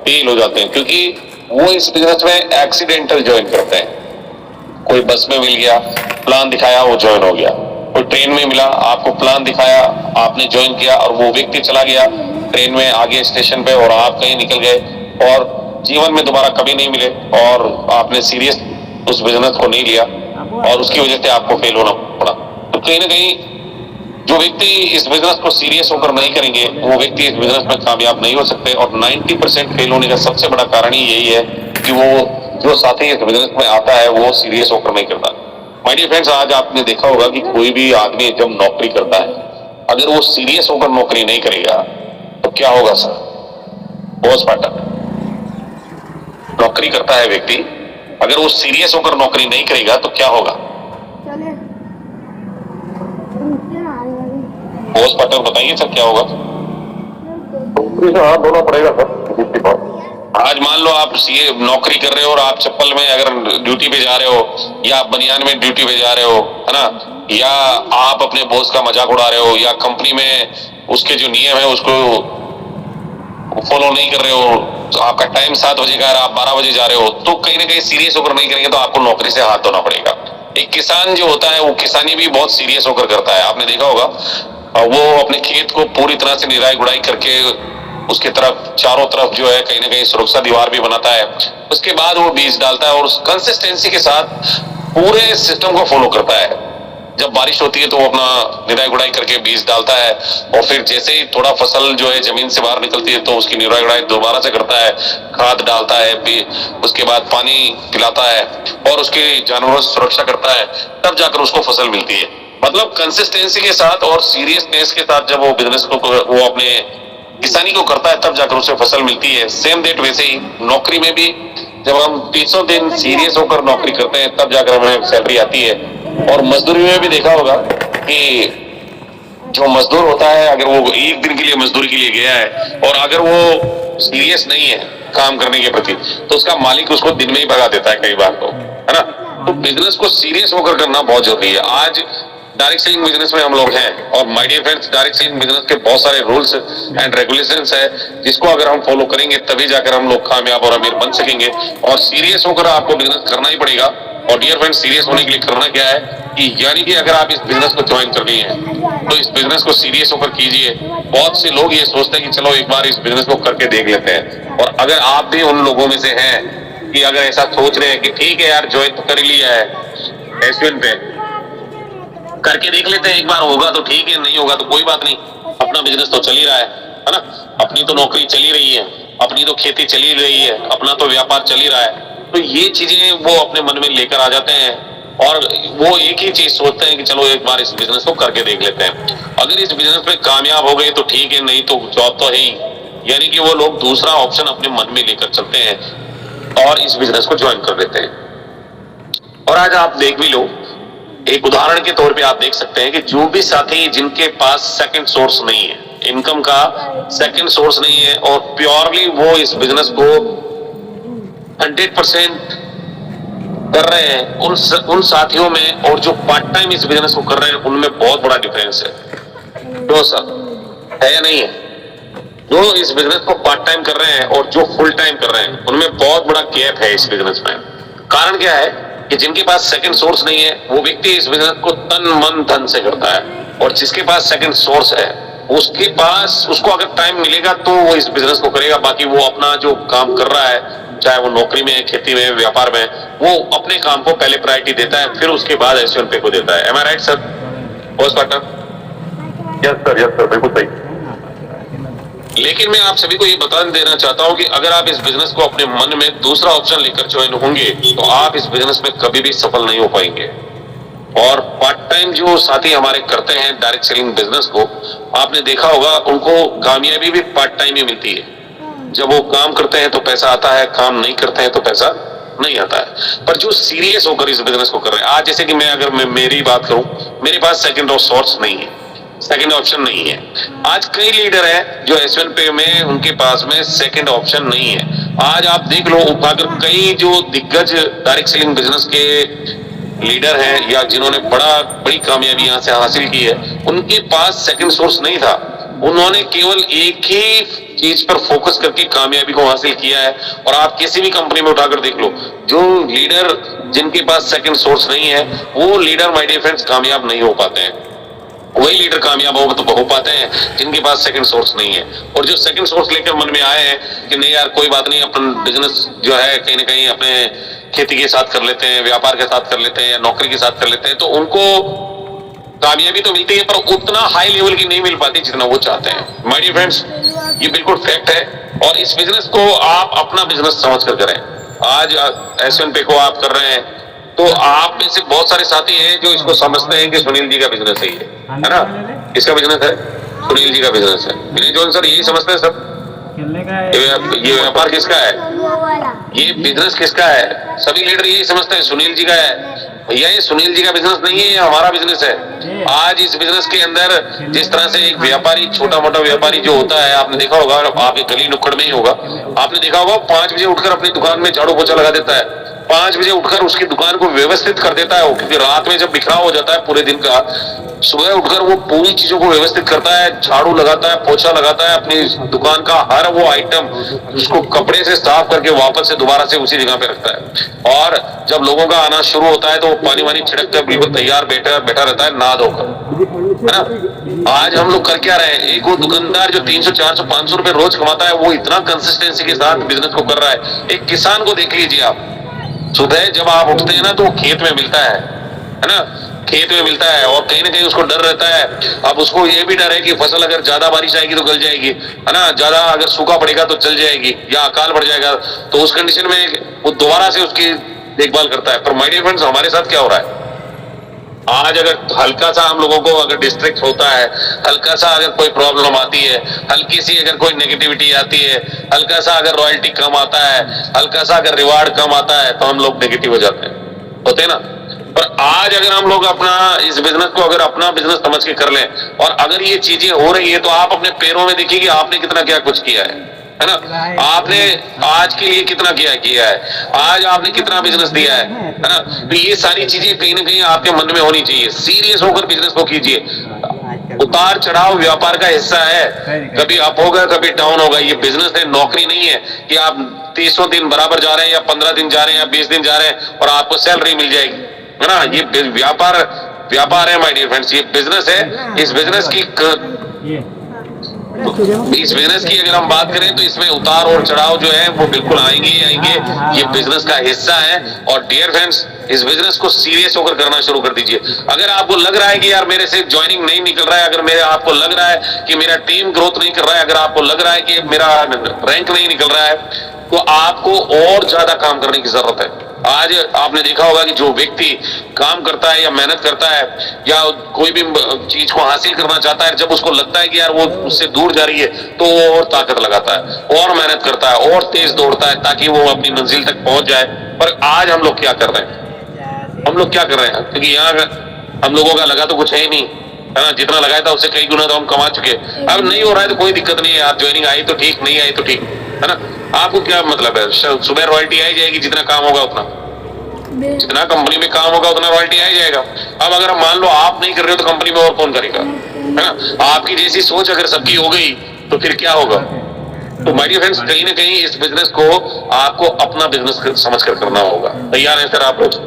Speaker 1: फेल हो जाते हैं, क्योंकि वो इस बिजनेस में एक्सीडेंटल ज्वाइन करते हैं। कोई बस में मिल गया, प्लान दिखाया, वो ज्वाइन हो गया। कोई ट्रेन में मिला, आपको प्लान दिखाया, आपने ज्वाइन किया और वो व्यक्ति चला गया ट्रेन में आगे स्टेशन पे और आप कहीं निकल गए और जीवन में दोबारा कभी नहीं मिले और आपने सीरियस उस बिजनेस को नहीं लिया और उसकी वजह से आपको फेल होना पड़ा। तो कहीं ना कहीं जो व्यक्ति इस बिजनेस को सीरियस होकर नहीं करेंगे वो व्यक्ति इस बिजनेस में कामयाब नहीं हो सकते। और 90% फेल होने का सबसे बड़ा कारण ही यही है कि वो जो साथी इस बिजनेस में आता है वो सीरियस होकर नहीं करता। माय डियर फ्रेंड्स, आज आपने देखा होगा कि कोई भी आदमी जब नौकरी करता है, अगर वो सीरियस होकर नौकरी नहीं करेगा तो क्या होगा सर? पोस्टमार्टम। नौकरी करता है व्यक्ति, अगर वो सीरियस होकर नौकरी नहीं करेगा तो क्या होगा? पोस्टमार्टम बताइए सर, क्या होगा?
Speaker 3: हाथ धोना पड़ेगा सर।
Speaker 1: आज मान लो आप ये नौकरी कर रहे हो और आप चप्पल में अगर ड्यूटी पे जा रहे हो या बनियान में ड्यूटी पे जा रहे हो, है ना, या आप अपने बॉस का मजाक उड़ा रहे हो या कंपनी में उसके जो नियम है उसको फॉलो नहीं कर रहे हो, तो आपका टाइम 7 बजे का है, आप 12 बजे जा रहे हो, तो कहीं ना कहीं सीरियस होकर नहीं करेंगे तो आपको नौकरी से हाथ धोना पड़ेगा। एक किसान जो होता है वो किसानी भी बहुत सीरियस होकर करता है, आपने देखा होगा। वो अपने खेत को पूरी तरह से निराई गुड़ाई करके उसके तरफ चारों तरफ जो है कहीं ना कहीं सुरक्षा दीवार भी बनाता है, उसके बाद वो बीज डालता है और उस कंसिस्टेंसी के साथ पूरे सिस्टम को फॉलो करता है। जब बारिश होती है तो वो अपना निराई गुड़ाई करके बीज डालता है और फिर जैसे ही थोड़ा फसल जो है जमीन से बाहर निकलती है तो उसकी निराई गुड़ाई दोबारा से करता है, खाद डालता है, उसके बाद पानी पिलाता है और उसके जानवरों से सुरक्षा करता है, तब जाकर उसको फसल मिलती है। मतलब कंसिस्टेंसी के साथ और सीरियसनेस के साथ जब वो बिजनेस को वो अपने किसानी को करता है तब जाकर उसे फसल मिलती है। सेम डेट वैसे ही नौकरी में भी जब हम 300 दिन सीरियस होकर नौकरी करते हैं तब जाकर हमें सैलरी आती है। और मजदूरी में भी देखा होगा कि जो मजदूर होता है अगर वो एक दिन के लिए मजदूरी के लिए गया है और अगर वो सीरियस नहीं है काम करने के प्रति तो उसका मालिक उसको दिन में ही भगा देता है कई बार, तो है ना। तो बिजनेस को सीरियस होकर करना बहुत जरूरी है। आज डायरेक्ट सेलिंग बिजनेस में हम लोग हैं और my dear friends, direct selling business के बहुत सारे रूल्स एंड रेगुलेशंस है जिसको अगर हम फॉलो करेंगे तभी जाकर हम लोग कामयाब और अमीर बन सकेंगे। और सीरियस होकर आपको बिजनेस करना ही पड़ेगा। और डियर फ्रेंड्स, सीरियस होने के लिए करना क्या है कि यानी कि अगर आप इस बिजनेस को ज्वाइन कर लिए हैं तो इस बिजनेस को सीरियस होकर कीजिए। बहुत से लोग ये सोचते हैं कि चलो एक बार इस बिजनेस को करके देख लेते हैं, और अगर आप भी उन लोगों में से हैं कि अगर ऐसा सोच रहे हैं कि ठीक है यार ज्वाइन तो कर ही लिया है एसयूएन पे करके देख लेते हैं एक बार। होगा तो ठीक है, नहीं होगा तो कोई बात नहीं। अपना बिजनेस तो चल ही रहा है ना। अपनी तो नौकरी चल ही रही है, अपनी तो खेती चल ही रही है, अपना तो व्यापार चल ही रहा है। तो ये चीजें वो अपने मन में लेकर आ जाते हैं और वो एक ही चीज सोचते हैं कि चलो एक बार इस बिजनेस को करके देख लेते हैं। अगर इस बिजनेस में कामयाब हो गए तो ठीक है, नहीं तो जॉब तो है ही। यानी कि वो लोग दूसरा ऑप्शन अपने मन में लेकर चलते हैं और इस बिजनेस को ज्वाइन कर लेते हैं। और आज आप देख भी लो, एक उदाहरण के तौर पे आप देख सकते हैं कि जो भी साथी जिनके पास सेकंड सोर्स नहीं है, इनकम का सेकंड सोर्स नहीं है और प्योरली वो इस बिजनेस को 100% कर रहे हैं, उन साथियों में और जो पार्ट टाइम इस बिजनेस को कर रहे हैं उनमें बहुत बड़ा डिफरेंस है। तो सर है या नहीं है? जो इस बिजनेस को पार्ट टाइम कर रहे हैं और जो फुल टाइम कर रहे हैं उनमें बहुत बड़ा गैप है इस बिजनेस में। कारण क्या है कि जिनके पास सेकंड सोर्स नहीं है वो व्यक्ति इस बिजनेस को तन मन धन से करता है, और जिसके पास सेकंड सोर्स है उसके पास, उसको अगर टाइम मिलेगा तो वो इस बिजनेस को करेगा। बाकी वो अपना जो काम कर रहा है, चाहे वो नौकरी में, खेती में, व्यापार में, वो अपने काम को पहले प्रायोरिटी देता है, फिर उसके बाद एसयूएन पे को देता है। Am I right sir? Boss partner?
Speaker 3: Yes sir, बिल्कुल सही।
Speaker 1: लेकिन मैं आप सभी को ये बता देना चाहता हूं कि अगर आप इस बिजनेस को अपने मन में दूसरा ऑप्शन लेकर ज्वाइन होंगे तो आप इस बिजनेस में कभी भी सफल नहीं हो पाएंगे। और पार्ट टाइम जो साथी हमारे करते हैं डायरेक्ट सेलिंग बिजनेस को, आपने देखा होगा उनको कामयाबी भी पार्ट टाइम ही मिलती है। जब वो काम करते हैं तो पैसा आता है, काम नहीं करते हैं तो पैसा नहीं आता है। पर जो सीरियस होकर इस बिजनेस को कर रहे हैं, आज जैसे कि मैं मेरी बात करूं, मेरे पास सेकंड सोर्स नहीं है, सेकंड ऑप्शन नहीं है। आज कई लीडर हैं जो एसयूएन पे में उनके पास में सेकंड ऑप्शन नहीं है। आज आप देख लो, अगर कई जो दिग्गज डायरेक्ट सेलिंग बिजनेस के लीडर हैं या जिन्होंने बड़ी कामयाबी यहां से हासिल की है, उनके पास सेकंड सोर्स नहीं था। उन्होंने केवल एक ही चीज पर फोकस करके कामयाबी को हासिल किया है। और आप किसी भी कंपनी में उठाकर देख लो, जो लीडर जिनके पास सेकंड सोर्स नहीं है वो लीडर माय डियर फ्रेंड्स कामयाब नहीं हो पाते हैं। वही लीडर कामयाब हो पाते हैं जिनके पास सेकंड सोर्स नहीं है। और जो सेकंड सोर्स लेकर मन में आए हैं कि नहीं यार कोई बात नहीं, अपन बिजनेस जो है कहीं ना कहीं अपने खेती के साथ कर लेते हैं, व्यापार के साथ कर लेते हैं या नौकरी के साथ कर लेते हैं, तो उनको कामयाबी तो मिलती है पर उतना हाई लेवल की नहीं मिल पाती जितना वो चाहते हैं। माय डियर फ्रेंड्स, ये बिल्कुल फैक्ट है। और इस बिजनेस को आप अपना बिजनेस समझ कर करें। आज एसयूएन पे को आप कर रहे हैं तो आप में से बहुत सारे साथी हैं जो इसको समझते हैं कि सुनील जी का बिजनेस है, ये है ना, इसका बिजनेस है, सुनील जी का बिजनेस है। विनय जॉन सर यही समझते हैं सब। ये व्यापार किसका है, ये बिजनेस किसका है? सभी लीडर यही समझते हैं सुनील जी का है। भैया ये सुनील जी का बिजनेस नहीं है, ये हमारा बिजनेस है। आज इस बिजनेस के अंदर जिस तरह से एक व्यापारी, छोटा मोटा व्यापारी जो होता है, आपने देखा होगा, आपके गली नुक्कड़ में ही होगा, आपने देखा होगा 5 बजे उठकर अपनी दुकान में झाड़ू पोछा लगा देता है। 5 बजे उठकर उसकी दुकान को व्यवस्थित कर देता है वो, क्योंकि रात में जब बिखराव हो जाता है पूरे दिन का, सुबह उठकर वो पूरी चीजों को व्यवस्थित करता है, झाड़ू लगाता है, पोछा लगाता है, अपनी दुकान का हर वो आइटम उसको कपड़े से साफ करके वापस से दोबारा से उसी जगह पे रखता है। और जब लोगों का आना शुरू होता है तो वो पानी वानी छिड़क कर बिल्कुल तैयार बैठा रहता है, नहा धोकर, है ना। आज हम लोग कर क्या रहे हैं? एक वो दुकानदार जो 300, 400, 500 रुपए रोज कमाता है, वो इतना कंसिस्टेंसी के साथ बिजनेस को कर रहा है। एक किसान को देख लीजिए आप, सुबह जब आप उठते हैं ना तो खेत में मिलता है ना, खेत में मिलता है और कहीं ना कहीं उसको डर रहता है। अब उसको ये भी डर है कि फसल अगर ज्यादा बारिश आएगी तो गल जाएगी, है ना, ज्यादा अगर सूखा पड़ेगा तो जल जाएगी या अकाल पड़ जाएगा, तो उस कंडीशन में वो दोबारा से उसकी देखभाल करता है। पर माय डियर फ्रेंड्स, हमारे साथ क्या हो रहा है? आज अगर हल्का सा हम लोगों को अगर डिस्ट्रैक्ट होता है, हल्का सा अगर कोई प्रॉब्लम आती है, हल्की सी अगर कोई नेगेटिविटी आती है, हल्का सा अगर रॉयल्टी कम आता है, हल्का सा अगर रिवार्ड कम आता है, तो हम लोग नेगेटिव हो जाते हैं, होते हैं ना। पर आज अगर हम लोग अपना इस बिजनेस को अगर अपना बिजनेस समझ के कर लें और अगर ये चीजें हो रही है तो आप अपने पैरों में देखिए कि आपने कितना क्या कुछ किया है ना। आपने आज के लिए कितना किया है, आज आपने कितना बिजनेस दिया है ना। तो ये सारी चीजें कहीं ना कहीं आपके मन में होनी चाहिए। सीरियस होकर बिजनेस को कीजिए। उतार चढ़ाव व्यापार का हिस्सा है, कभी अप होगा कभी डाउन होगा। ये बिजनेस है, नौकरी नहीं है कि आप 30 दिन बराबर जा रहे हैं या 15 दिन जा रहे हैं या 20 दिन जा रहे हैं और आपको सैलरी मिल जाएगी, है ना। ये व्यापार है माय डियर फ्रेंड्स, ये बिजनेस है। इस बिजनेस की इस बिजनेस की अगर हम बात करें तो इसमें उतार और चढ़ाव जो है वो बिल्कुल आएंगे ही आएंगे, ये बिजनेस का हिस्सा है। और डियर फ्रेंड्स, इस बिजनेस को सीरियस होकर करना शुरू कर दीजिए। अगर आपको लग रहा है कि यार मेरे से ज्वाइनिंग नहीं निकल रहा है, अगर मेरे आपको लग रहा है कि मेरा टीम ग्रोथ नहीं कर रहा है, अगर आपको लग रहा है कि मेरा रैंक नहीं निकल रहा है, तो आपको और ज्यादा काम करने की जरूरत है। आज आपने देखा होगा कि जो व्यक्ति काम करता है या मेहनत करता है या कोई भी चीज को हासिल करना चाहता है, जब उसको लगता है कि यार वो उससे दूर जा रही है, तो वो और ताकत लगाता है और मेहनत करता है और तेज दौड़ता है ताकि वो अपनी मंजिल तक पहुंच जाए। पर आज हम लोग क्या कर रहे हैं? हम लोग क्या कर रहे हैं? क्योंकि यहाँ हम लोगों का लगा तो कुछ है ही नहीं, है ना। जितना लगाया था उससे कई गुना तो हम कमा चुके। अब नहीं हो रहा है तो कोई दिक्कत नहीं है यार, ज्वाइनिंग आई तो ठीक, नहीं आई तो ठीक, है ना। आपको क्या मतलब है? सुबह रॉयल्टी आई जाएगी, जितना काम होगा उतना, जितना कंपनी में काम होगा उतना रॉयल्टी आ जाएगा। अब अगर मान लो आप नहीं कर रहे हो तो कंपनी में और कौन करेगा, है ना। आपकी जैसी सोच अगर सबकी हो गई तो फिर क्या होगा? तो माय डियर फ्रेंड्स, कहीं ना कहीं इस बिजनेस को आपको अपना बिजनेस समझकर करना होगा। तैयार है सर आप लोग?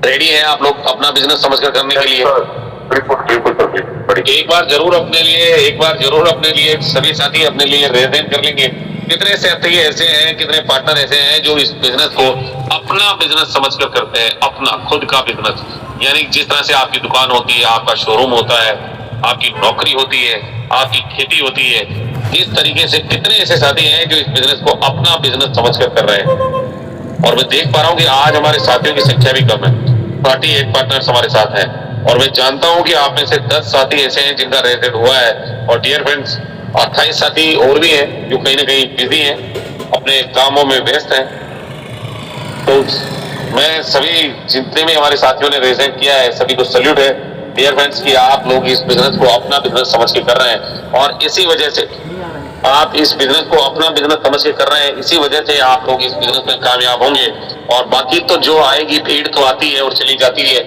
Speaker 1: रेडी है आप लोग अपना बिजनेस समझकर करने के लिए?
Speaker 3: बिल्कुल बिल्कुल सर, बिल्कुल।
Speaker 1: एक बार जरूर अपने लिए सभी साथी अपने लिए रेजन कर लेंगे। कितने साथी ऐसे हैं, कितने पार्टनर ऐसे हैं जो इस बिजनेस को अपना बिजनेस समझकर करते हैं, अपना खुद का बिजनेस। यानी जिस तरह से आपकी दुकान होती है, आपका शोरूम होता है, आपकी नौकरी होती है, आपकी खेती होती है, इस तरीके से कितने ऐसे साथी हैं जो इस बिजनेस को अपना बिजनेस समझकर कर रहे हैं। और मैं देख पा रहा हूँ कि आज हमारे साथियों की संख्या भी कम है, 48 पार्टनर्स हमारे साथ हैं। और मैं जानता हूं कि आप में से 10 साथी ऐसे हैं जिनका रेटेड हुआ है। और डियर फ्रेंड्स, 28 साथी और भी हैं जो कहीं ना कहीं बिजी हैं, अपने कामों में व्यस्त हैं। तो मैं सभी जितने भी हमारे साथियों ने रेजेंट किया है, सभी को सल्यूट है डियर फ्रेंड्स कि आप लोग इस बिजनेस को अपना बिजनेस समझ के कर रहे हैं। और इसी वजह से आप इस बिजनेस को अपना बिजनेस समझ के कर रहे हैं, इसी वजह से आप लोग इस बिजनेस में कामयाब होंगे। और बाकी तो जो आएगी, भीड़ तो आती है और चली जाती है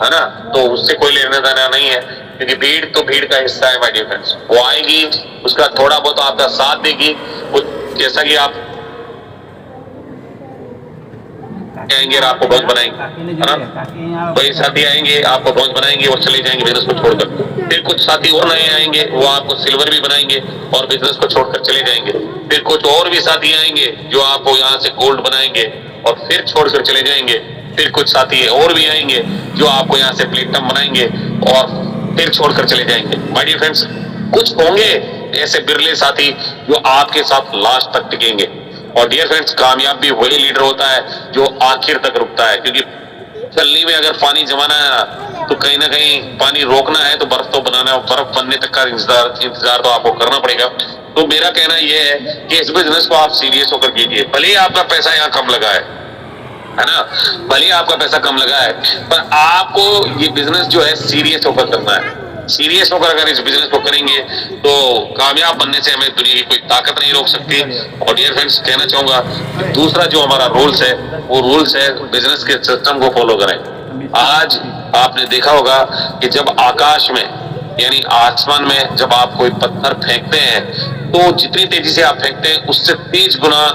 Speaker 1: ना। तो उससे कोई लेना देना नहीं है, क्योंकि भीड़ तो भीड़ का हिस्सा है माय डियर फ्रेंड्स। वो आएगी, उसका थोड़ा बहुत आपका साथ देगी। जैसा कि आप आएंगे और आपको बहुत बनाएंगे, है ना। वही साथी आएंगे, आपको बहुत बनाएंगे और चले जाएंगे बिजनेस को छोड़कर। फिर कुछ साथी और नए आएंगे, वो आपको सिल्वर भी बनाएंगे और बिजनेस को छोड़कर चले जाएंगे। फिर कुछ और भी साथी आएंगे जो आपको यहाँ से गोल्ड बनाएंगे और फिर छोड़कर चले जाएंगे। फिर कुछ साथी और भी आएंगे जो आपको यहाँ से प्लेटिनम बनाएंगे और फिर छोड़कर चले जाएंगे। माय डियर फ्रेंड्स, कुछ होंगे ऐसे बिरले साथी जो आपके साथ लास्ट तक टिकेंगे। और डियर फ्रेंड्स, कामयाब भी वही लीडर होता है जो आखिर तक रुकता है। क्योंकि छलनी में अगर पानी जमाना है तो कहीं ना कहीं पानी रोकना है तो बर्फ तो बनाना है, बर्फ बनने तक का इंतजार तो आपको करना पड़ेगा। तो मेरा कहना यह है कि इस बिजनेस को आप सीरियस होकर कीजिए। भले ही आपका पैसा यहाँ कम लगा है ना, भले ही आपका पैसा कम लगा है, पर आपको ये बिजनेस जो है सीरियस होकर करना है। सीरियस होकर अगर इस बिजनेस को करेंगे तो कामयाब बनने से हमें दुनिया की कोई ताकत नहीं रोक सकती। और डियर फ्रेंड्स, कहना चाहूंगा कि दूसरा जो हमारा रूल्स है, वो रूल्स है बिजनेस के सिस्टम को फॉलो करें। आज आपने देखा होगा कि जब आकाश में यानी आसमान में जब आप कोई पत्थर फेंकते हैं तो जितनी तेजी से आप फेंकते हैं उससे 30 गुना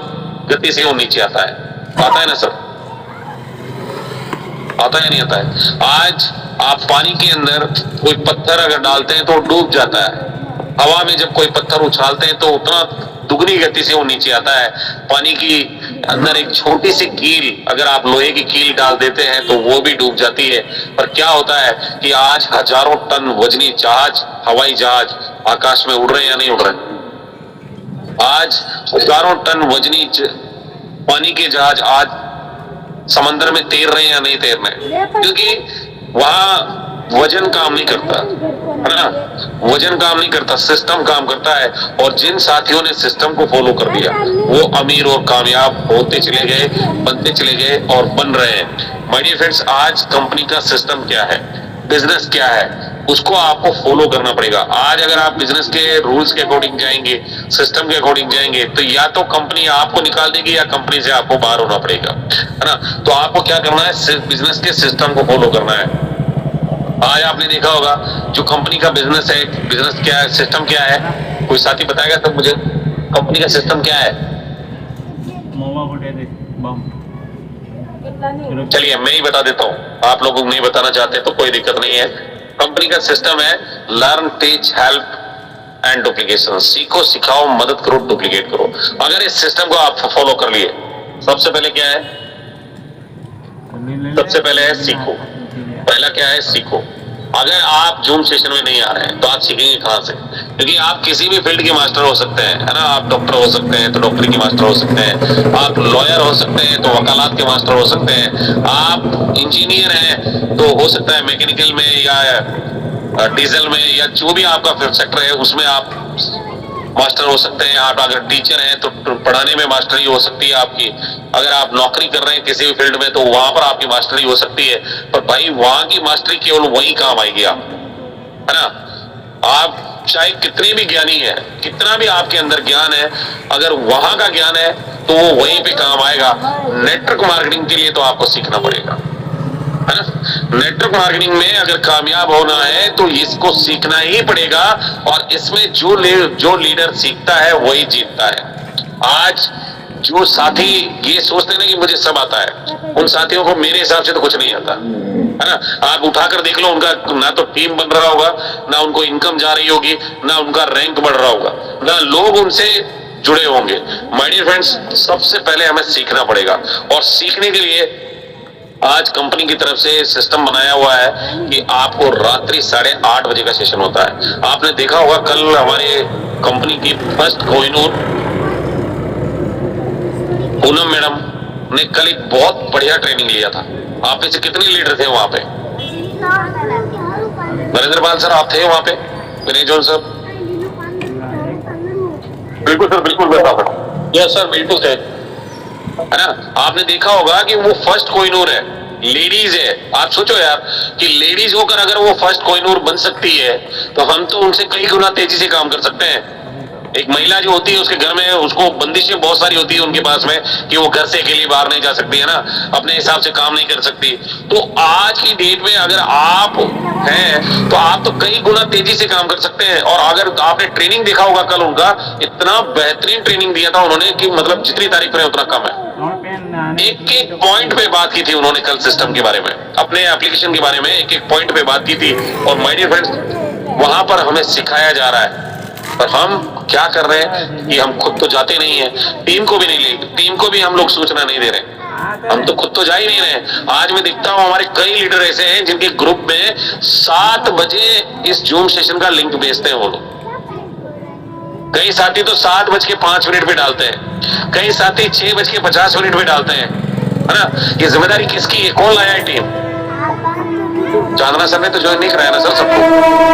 Speaker 1: गति से वो नीचे आता है ना सर? आता है नहीं आता है? आज आप पानी के अंदर कोई पत्थर अगर डालते हैं तो डूब जाता है। हवा में जब कोई पत्थर उछालते हैं तो उतना दुगनी गति से वो नीचे आता है। पानी की अंदर एक छोटी सी कील, अगर आप लोहे की कील डाल देते हैं तो वो भी डूब जाती है। पर क्या होता है कि आज हजारों टन वजनी जहाज, हवाई जहाज आकाश में उड़ रहे हैं या नहीं उड़ रहे? आज हजारों टन वजनी पानी के जहाज आज समंदर में तैर रहे हैं या नहीं तैर रहे? क्योंकि वहां वजन काम नहीं करता, है ना। वजन काम नहीं करता, सिस्टम काम करता है। और जिन साथियों ने सिस्टम को फॉलो कर दिया वो अमीर और कामयाब होते चले गए, बनते चले गए और बन रहे हैं। माय डियर फ्रेंड्स, आज कंपनी का सिस्टम क्या है, बिजनेस क्या है, उसको आपको फॉलो करना पड़ेगा। आज अगर आप बिजनेस के रूल्स के अकॉर्डिंग जाएंगे, सिस्टम के अकॉर्डिंग जाएंगे, तो या तो कंपनी आपको निकाल देगी या कंपनी से आपको बाहर होना पड़ेगा, है ना। तो आपको क्या करना है, बिजनेस के सिस्टम को फॉलो करना है। आज आपने देखा होगा जो कंपनी का बिजनेस है, बिजनेस क्या है, सिस्टम क्या है, कोई साथी बताएगा तब मुझे कंपनी का सिस्टम क्या है? चलिए मैं ही बता देता हूँ, आप लोगों को नहीं बताना चाहते तो कोई दिक्कत नहीं है। कंपनी का सिस्टम है learn, teach, help and duplication. सीखो, सिखाओ, मदद करो, डुप्लीकेट करो। अगर इस सिस्टम को आप फॉलो कर लिए, सबसे पहले क्या है? सबसे पहले है सीखो। पहला क्या है? सीखो। अगर आप जूम सेशन में नहीं आ रहे हैं तो आप सीखेंगे कहां से? क्योंकि आप किसी भी फील्ड के मास्टर हो सकते हैं, है ना। आप डॉक्टर हो सकते हैं तो डॉक्टरी के मास्टर हो सकते हैं, आप लॉयर हो सकते हैं तो वकालत के मास्टर हो सकते हैं, आप इंजीनियर हैं तो हो सकता है मैकेनिकल में या डीजल में या जो भी आपका फील्ड सेक्टर है उसमें आप मास्टर हो सकते हैं। आप अगर टीचर हैं तो पढ़ाने में मास्टरी हो सकती है आपकी। अगर आप नौकरी कर रहे हैं किसी भी फील्ड में तो वहां पर आपकी मास्टरी हो सकती है। पर भाई वहां की मास्टरी केवल वही काम आएगी आप, है ना। आप चाहे कितने भी ज्ञानी है, कितना भी आपके अंदर ज्ञान है, अगर वहां का ज्ञान है तो वो वहीं पे काम आएगा। नेटवर्क मार्केटिंग के लिए तो आपको सीखना पड़ेगा, है ना। नेटवर्क मार्केटिंग में अगर कामयाब होना है तो इसको सीखना ही पड़ेगा। और इसमें जो लीडर सीखता है वही जीतता है। आज जो साथी ये सोचते हैं ना कि मुझे सब आता है, उन साथियों को मेरे हिसाब से तो कुछ नहीं आता, है ना। आप उठाकर देख लो, उनका ना तो टीम बन रहा होगा, ना उनको इनकम जा रही होगी, ना उनका रैंक बढ़ रहा होगा, ना लोग उनसे जुड़े होंगे। माय डियर फ्रेंड्स, सबसे पहले हमें सीखना पड़ेगा। और सीखने के लिए आज कंपनी की तरफ से सिस्टम बनाया हुआ है कि आपको रात्रि 8:30 बजे का सेशन होता है। आपने देखा होगा कल हमारे कंपनी की फर्स्ट कोहिनूर पूनम मैडम ने कल एक बहुत बढ़िया ट्रेनिंग लिया था। आप में से कितने लीडर थे वहां पे? नरेंद्र पाल सर, आप थे वहां पे? विनय जॉन सर?
Speaker 3: बिल्कुल सर, बिल्कुल मैं था।
Speaker 1: यस सर, बिल्कुल थे, है ना। आपने देखा होगा कि वो फर्स्ट कोहिनूर है, लेडीज है। आप सोचो यार कि लेडीज होकर अगर वो फर्स्ट कोहिनूर बन सकती है तो हम तो उनसे कई गुना तेजी से काम कर सकते हैं। एक महिला जो होती है उसके घर में उसको बंदिशें बहुत सारी होती है उनके पास में कि वो घर से अकेली बाहर नहीं जा सकती, है ना, अपने हिसाब से काम नहीं कर सकती। तो आज की डेट में अगर आप हैं तो आप तो कई गुना तेजी से काम कर सकते हैं। और अगर आपने ट्रेनिंग देखा होगा कल, उनका इतना बेहतरीन ट्रेनिंग दिया था उन्होंने कि मतलब जितनी तारीफ करें उतना कम है। एक एक पॉइंट पे बात की थी उन्होंने कल सिस्टम के बारे में, अपने एप्लीकेशन के बारे में एक एक पॉइंट पे बात की थी। और माय डियर फ्रेंड्स, वहां पर हमें सिखाया जा रहा है, पर हम क्या कर रहे हैं कि हम खुद तो जाते नहीं है, टीम को भी नहीं ले, टीम को भी हम लोग सूचना नहीं दे रहे। हम तो खुद तो जा ही नहीं रहे। आज मैं देखता हूं हमारे कई लीडर ऐसे हैं जिनके ग्रुप में 7 बजे इस जूम सेशन का लिंक भेजते हैं वो लोग। कई साथी तो 7:05 पे डालते हैं, कई साथी 6:50 पे डालते हैं, है ना। ये जिम्मेदारी किसकी है? कौन लाया है टीम? चांदना सर ने तो ज्वाइन नहीं कराया ना सर सबको,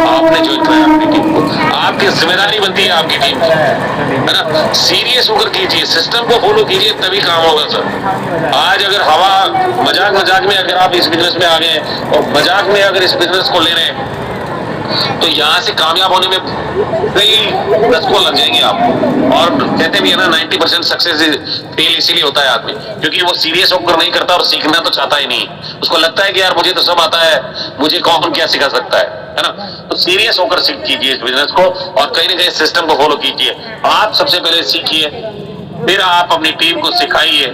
Speaker 1: आपने ज्वाइन कराया अपनी टीम को। आपकी जिम्मेदारी बनती है आपकी टीम की, है ना। सीरियस होकर कीजिए, सिस्टम को फॉलो कीजिए, तभी काम होगा सर। आज अगर हवा मजाक मजाक में अगर आप इस बिजनेस में आ गए और मजाक में अगर इस बिजनेस को ले रहे हैं तो यहाँ से कामयाब होने में कई 10 को लग जाएंगे आप। और कहते भी है ना 90% सक्सेस फेल इसीलिए होता है आदमी, क्योंकि वो सीरियस होकर नहीं करता और सीखना तो चाहता ही नहीं। उसको लगता है कि यार मुझे तो सब आता है, मुझे कौन क्या सिखा सकता है ना। तो सीरियस होकर सीख कीजिए इस बिजनेस को और कहीं ना कहीं सिस्टम को फॉलो कीजिए। आप सबसे पहले सीखिए, फिर आप अपनी टीम को सिखाइए,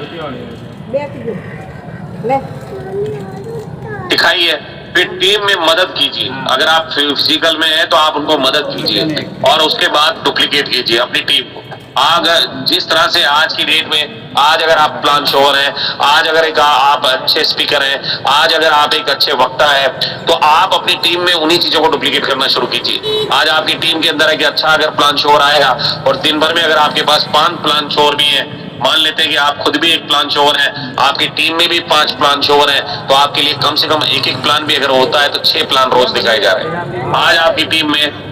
Speaker 1: सिखाइए, फिर टीम में मदद कीजिए। अगर आप फिजिकल में हैं तो आप उनको मदद कीजिए और उसके बाद डुप्लीकेट कीजिए अपनी टीम को। अगर जिस तरह से आज की डेट में, आज अगर आप प्लान शोर हैं, आज अगर एक आप अच्छे स्पीकर हैं, आज अगर आप एक अच्छे वक्ता है, तो आप अपनी टीम में उन्हीं चीजों को डुप्लीकेट करना शुरू कीजिए। आज आपकी टीम के अंदर है कि अच्छा अगर प्लान शोर आएगा और दिन भर में अगर आपके पास 5 प्लान शोर भी है, मान लेते हैं कि आप खुद भी एक प्लान शोर है, आपकी टीम में भी 5 प्लान शोर है, तो आपके लिए कम से कम एक प्लान भी अगर होता है तो 6 प्लान रोज दिखाए जा रहे हैं। आज आपकी टीम में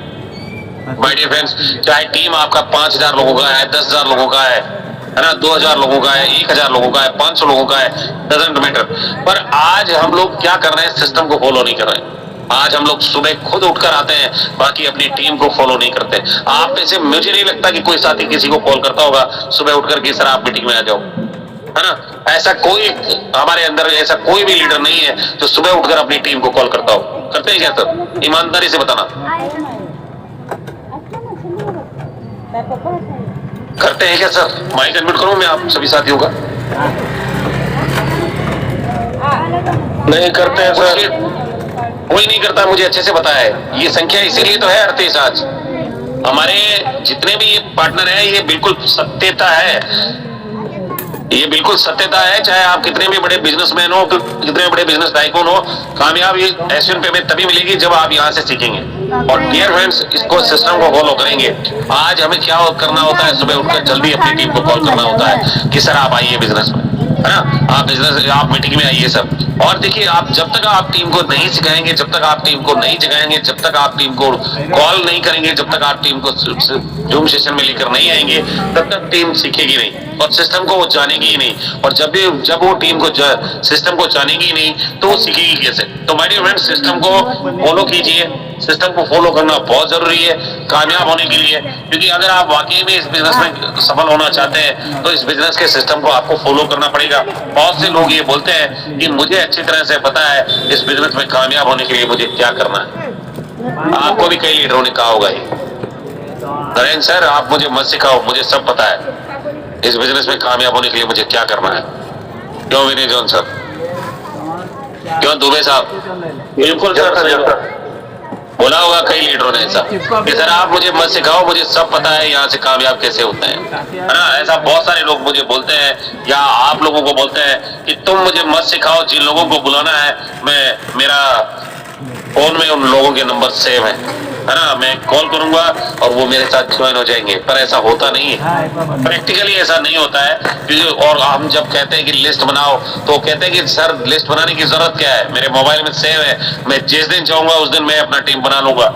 Speaker 1: माय डियर फ्रेंड्स, चाहे टीम आपका 5000 लोगों का है, 10,000 लोगों का है ना, 2000 लोगों का है, 1000 लोगों का है, 500 लोगों का है, डजंट मैटर। पर आज हम लोग क्या कर रहे हैं? सिस्टम को फॉलो नहीं कर रहे हैं। आज हम लोग सुबह खुद उठकर आते हैं, बाकी अपनी टीम को फॉलो नहीं करते। आप में से मुझे नहीं लगता कि कोई साथी किसी को कॉल करता होगा सुबह उठकर कि सर आप मीटिंग में आ जाओ, है ना। ऐसा कोई हमारे अंदर ऐसा कोई भी लीडर नहीं है जो सुबह उठकर अपनी टीम को कॉल करता हो। करते हैं क्या सर? ईमानदारी से बताना, करते हैं क्या सर? माइक अनम्यूट करूं मैं आप सभी साथियों का? नहीं करते हैं सर, कोई नहीं करता, मुझे अच्छे से पता है। ये संख्या इसीलिए तो है 38 आज, हमारे जितने भी पार्टनर हैं ये बिल्कुल सत्यता है, ये बिल्कुल सत्यता है। चाहे आप कितने भी बड़े बिजनेसमैन हो, कितने बड़े बिजनेस टाइकून हो, कामयाबी एशियन पेमेंट तभी मिलेगी जब आप यहाँ से सीखेंगे। और डियर फ्रेंड्स, इसको सिस्टम को फॉलो करेंगे। आज हमें क्या करना होता है, सुबह उठकर जल्दी अपनी टीम को कॉल करना होता है कि सर आप आइए बिजनेस में, है ना, आप बिजनेस, आप मीटिंग में आइए सब। और देखिए, आप जब तक आप टीम को नहीं सिखाएंगे, जब तक आप टीम को नहीं जगाएंगे, जब तक आप टीम को कॉल नहीं करेंगे, जब तक आप टीम को जूम सेशन में लेकर नहीं आएंगे, तब तक टीम सीखेगी नहीं और सिस्टम को वो जानेगी ही नहीं। और जब वो टीम को सिस्टम को जानेगी ही नहीं तो वो सीखेगी कैसे। तो माय डियर फ्रेंड्स, सिस्टम को फॉलो कीजिए। सिस्टम को फॉलो करना बहुत जरूरी है कामयाब होने के लिए, क्योंकि अगर आप वाकई में इस बिजनेस में सफल होना चाहते हैं तो इस बिजनेस के सिस्टम को आपको फॉलो करना पड़ेगा। बहुत से लोग ये बोलते हैं कि मुझे अच्छी तरह से पता है इस बिजनेस में कामयाब होने के लिए मुझे क्या करना है। आपको भी कई लीडरों ने कहा होगा ये, नरेंद्र सर आप मुझे मत सिखाओ, मुझे सब पता है, इस बिजनेस में कामयाब होने के लिए मुझे क्या करना है। क्यों विनय जॉन सर, क्यों दुबे साहब? बिल्कुल सर, बोला होगा कई लीडरों ने ऐसा कि सर आप मुझे मत सिखाओ, मुझे सब पता है यहाँ से कामयाब कैसे होते हैं, है ना। ऐसा बहुत सारे लोग मुझे बोलते हैं या आप लोगों को बोलते हैं कि तुम मुझे मत सिखाओ, जिन लोगों को बुलाना है मेरा फोन में उन लोगों के नंबर सेव है ना, मैं कॉल करूंगा और वो मेरे साथ ज्वाइन हो जाएंगे। पर ऐसा होता नहीं है, प्रैक्टिकली ऐसा नहीं होता है। और हम जब कहते हैं कि लिस्ट बनाओ तो कहते हैं कि सर लिस्ट बनाने की जरूरत क्या है, मेरे मोबाइल में सेव है, मैं जिस दिन चाहूंगा उस दिन मैं अपना टीम बना लूंगा।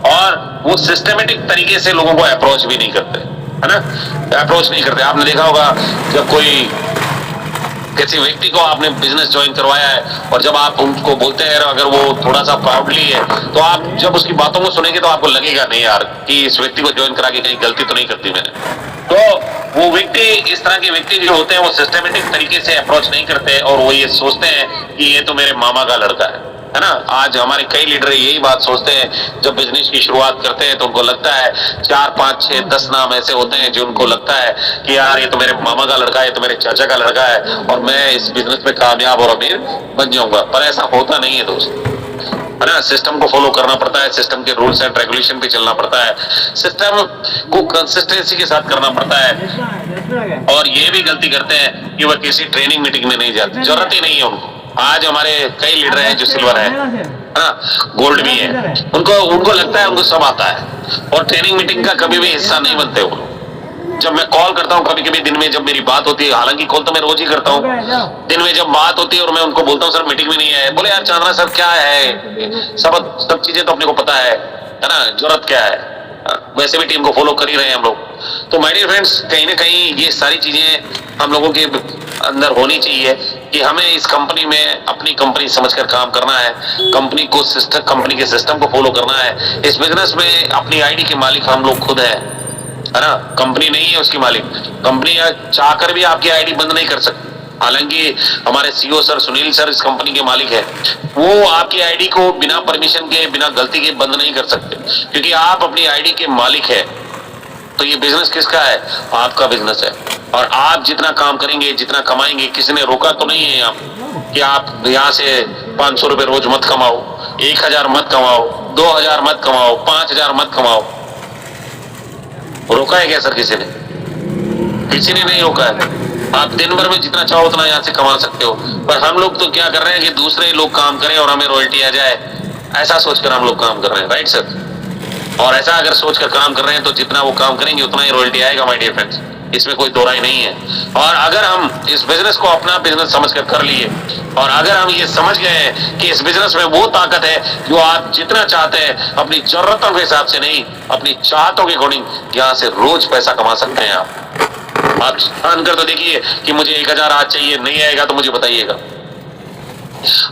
Speaker 1: और वो सिस्टमेटिक तरीके से लोगों को अप्रोच भी नहीं करते, है ना, अप्रोच नहीं करते। आपने देखा होगा जब कोई किसी व्यक्ति को आपने बिजनेस ज्वाइन करवाया है और जब आप उनको बोलते हैं अगर वो थोड़ा सा प्राउडली है तो आप जब उसकी बातों को सुनेंगे तो आपको लगेगा नहीं यार कि इस व्यक्ति को ज्वाइन करा के कहीं गलती तो नहीं करती मैंने। तो वो व्यक्ति, इस तरह के व्यक्ति जो होते हैं वो सिस्टमेटिक तरीके से अप्रोच नहीं करते और वो ये सोचते हैं कि ये तो मेरे मामा का लड़का है ना। आज हमारे कई लीडर यही बात सोचते हैं, जब बिजनेस की शुरुआत करते हैं तो उनको लगता है 4, 5, 6, 10 नाम ऐसे होते हैं जो उनको लगता है कि यार ये तो मेरे मामा का लड़का है, ये तो मेरे चाचा का लड़का है और मैं इस बिजनेस में कामयाब और अमीर बन जाऊंगा। पर ऐसा होता नहीं है दोस्त, है ना। सिस्टम को फॉलो करना पड़ता है, सिस्टम के रूल्स एंड रेगुलेशन पे चलना पड़ता है, सिस्टम को कंसिस्टेंसी के साथ करना पड़ता है। और ये भी गलती करते हैं कि वह किसी ट्रेनिंग मीटिंग में नहीं जाते, जरूरत ही नहीं है उनको। आज हमारे कई लीडर हैं जो सिल्वर है ना, गोल्ड भी है, उनको लगता है उनको सब आता है और ट्रेनिंग मीटिंग का कभी भी हिस्सा नहीं बनते वो। जब मैं कॉल करता हूँ कभी कभी दिन में, जब मेरी बात होती है, हालांकि कॉल तो मैं रोज ही करता हूँ, दिन में जब बात होती है और मैं उनको बोलता हूँ सर मीटिंग में नहीं आए, बोले यार चांद्रा सर क्या है, सब चीजें तो अपने को पता है ना, जरूरत क्या है, वैसे भी टीम को फॉलो कर ही रहे हैं हम लोग। तो माय डियर फ्रेंड्स, कहीं ना कहीं ये सारी चीजें हम लोगों के अंदर होनी चाहिए कि हमें इस कंपनी में अपनी कंपनी समझकर काम करना है, कंपनी के सिस्टम को फॉलो करना है। इस बिजनेस में अपनी आईडी के मालिक हम लोग खुद है ना, कंपनी नहीं है उसकी मालिक। कंपनी चाहकर भी आपकी आईडी बंद नहीं कर सकती, हालांकि हमारे सीईओ सर सुनील सर इस कंपनी के मालिक है, वो आपकी आईडी को बिना परमिशन के, बिना गलती के बंद नहीं कर सकते, क्योंकि आप अपनी आईडी के मालिक है। तो ये बिजनेस किसका है? आपका बिजनेस है। और आप जितना काम करेंगे, जितना कमाएंगे, किसी ने रोका तो नहीं है आप कि आप यहाँ से 500 रुपए रोज मत कमाओ, 1000 मत कमाओ, 2000 मत कमाओ, 5000 मत कमाओ। रोका है क्या सर किसी ने? किसी ने नहीं रोका है। आप दिन भर में जितना चाहो उतना यहाँ से कमा सकते हो। पर हम लोग तो क्या कर रहे हैं कि दूसरे लोग काम करें और हमें रॉयल्टी आ जाए, ऐसा सोचकर हम लोग काम कर रहे हैं, राइट सर? और ऐसा अगर सोचकर काम कर रहे हैं तो जितना वो काम करेंगे उतना ही रॉयल्टी आएगा माय डियर फ्रेंड्स, इसमें कोई दो राय नहीं है। और अगर हम इस बिजनेस को अपना बिजनेस समझकर कर लिए और अगर हम ये समझ गए कि इस बिजनेस में वो ताकत है जो आप जितना चाहते हैं, अपनी जरूरतों के हिसाब से नहीं, अपनी चाहतों के अकॉर्डिंग यहाँ से रोज पैसा कमा सकते हैं आप ठान कर तो देखिए कि मुझे 1000 आज चाहिए, नहीं आएगा तो मुझे बताइएगा।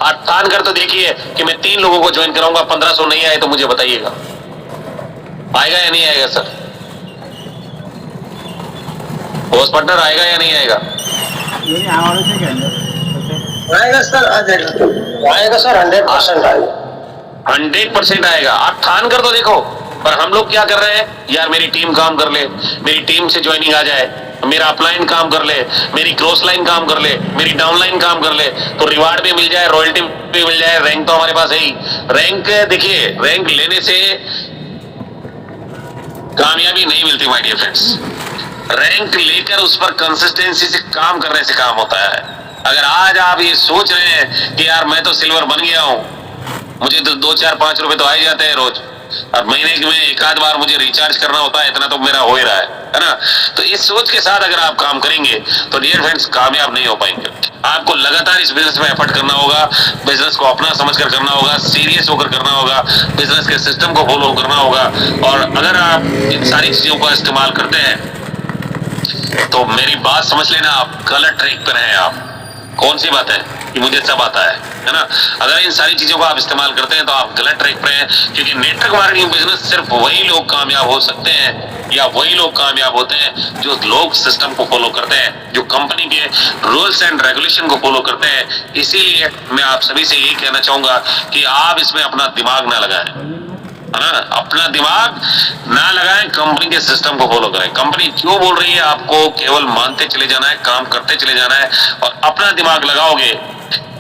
Speaker 1: आप ठान कर तो देखिए कि मैं 3 लोगों को ज्वाइन कराऊंगा, 1500 नहीं आए तो मुझे बताइएगा, आएगा या नहीं आएगा सर? होस्ट पार्टनर आएगा या नहीं आएगा?
Speaker 4: आएगा सर, आ जाएगा, आएगा सर, 100% आएगा,
Speaker 1: 100% आएगा। आप ठान कर तो देखो। पर हम लोग क्या कर रहे हैं यार, मेरी टीम काम कर ले, मेरी टीम से ज्वाइनिंग आ जाए, मेरा अपलाइन काम कर ले, मेरी क्रॉस लाइन काम कर ले, मेरी डाउनलाइन काम कर ले, तो रिवार्ड भी मिल जाए, रॉयल्टी भी मिल जाए, रैंक तो हमारे पास है ही। रैंक देखिए, रैंक लेने से कामयाबी नहीं मिलती माय डियर फ्रेंड्स। रैंक लेकर उस पर कंसिस्टेंसी से काम करने से काम होता है। अगर आज आप ये सोच रहे हैं कि यार मैं तो सिल्वर बन गया हूं, मुझे तो 2 4 5 रुपए तो आ ही जाते हैं रोज, और महीने में एक आध बार मुझे रिचार्ज करना होता है, इतना तो मेरा हो ही रहा है ना। तो इस सोच के साथ अगर आप काम करेंगे तो डियर फ्रेंड्स कामयाब नहीं हो पाएंगे। आपको लगातार इस बिजनेस में एफर्ट करना होगा, बिजनेस को अपना समझकर करना होगा, सीरियस होकर करना होगा, बिजनेस के सिस्टम को फॉलो करना होगा। और अगर आप इन सारी चीजों का इस्तेमाल करते हैं तो मेरी बात समझ लेना, आप गलत ट्रैक पर हैं। आप कौन सी बात है कि मुझे सब आता है ना। अगर इन सारी चीजों को आप इस्तेमाल करते हैं तो आप गलत ट्रैक पर हैं, क्योंकि नेटवर्क मार्केटिंग बिजनेस सिर्फ वही लोग कामयाब हो सकते हैं या वही लोग कामयाब होते हैं जो लोग सिस्टम को फॉलो करते हैं, जो कंपनी के रूल्स एंड रेगुलेशन को फॉलो करते हैं। इसीलिए मैं आप सभी से यही कहना चाहूंगा कि आप इसमें अपना दिमाग ना लगाएं, है ना। अपना दिमाग ना लगाएं, कंपनी के सिस्टम को फॉलो करें। कंपनी जो बोल रही है आपको केवल मानते चले जाना है, काम करते चले जाना है, और अपना दिमाग लगाओगे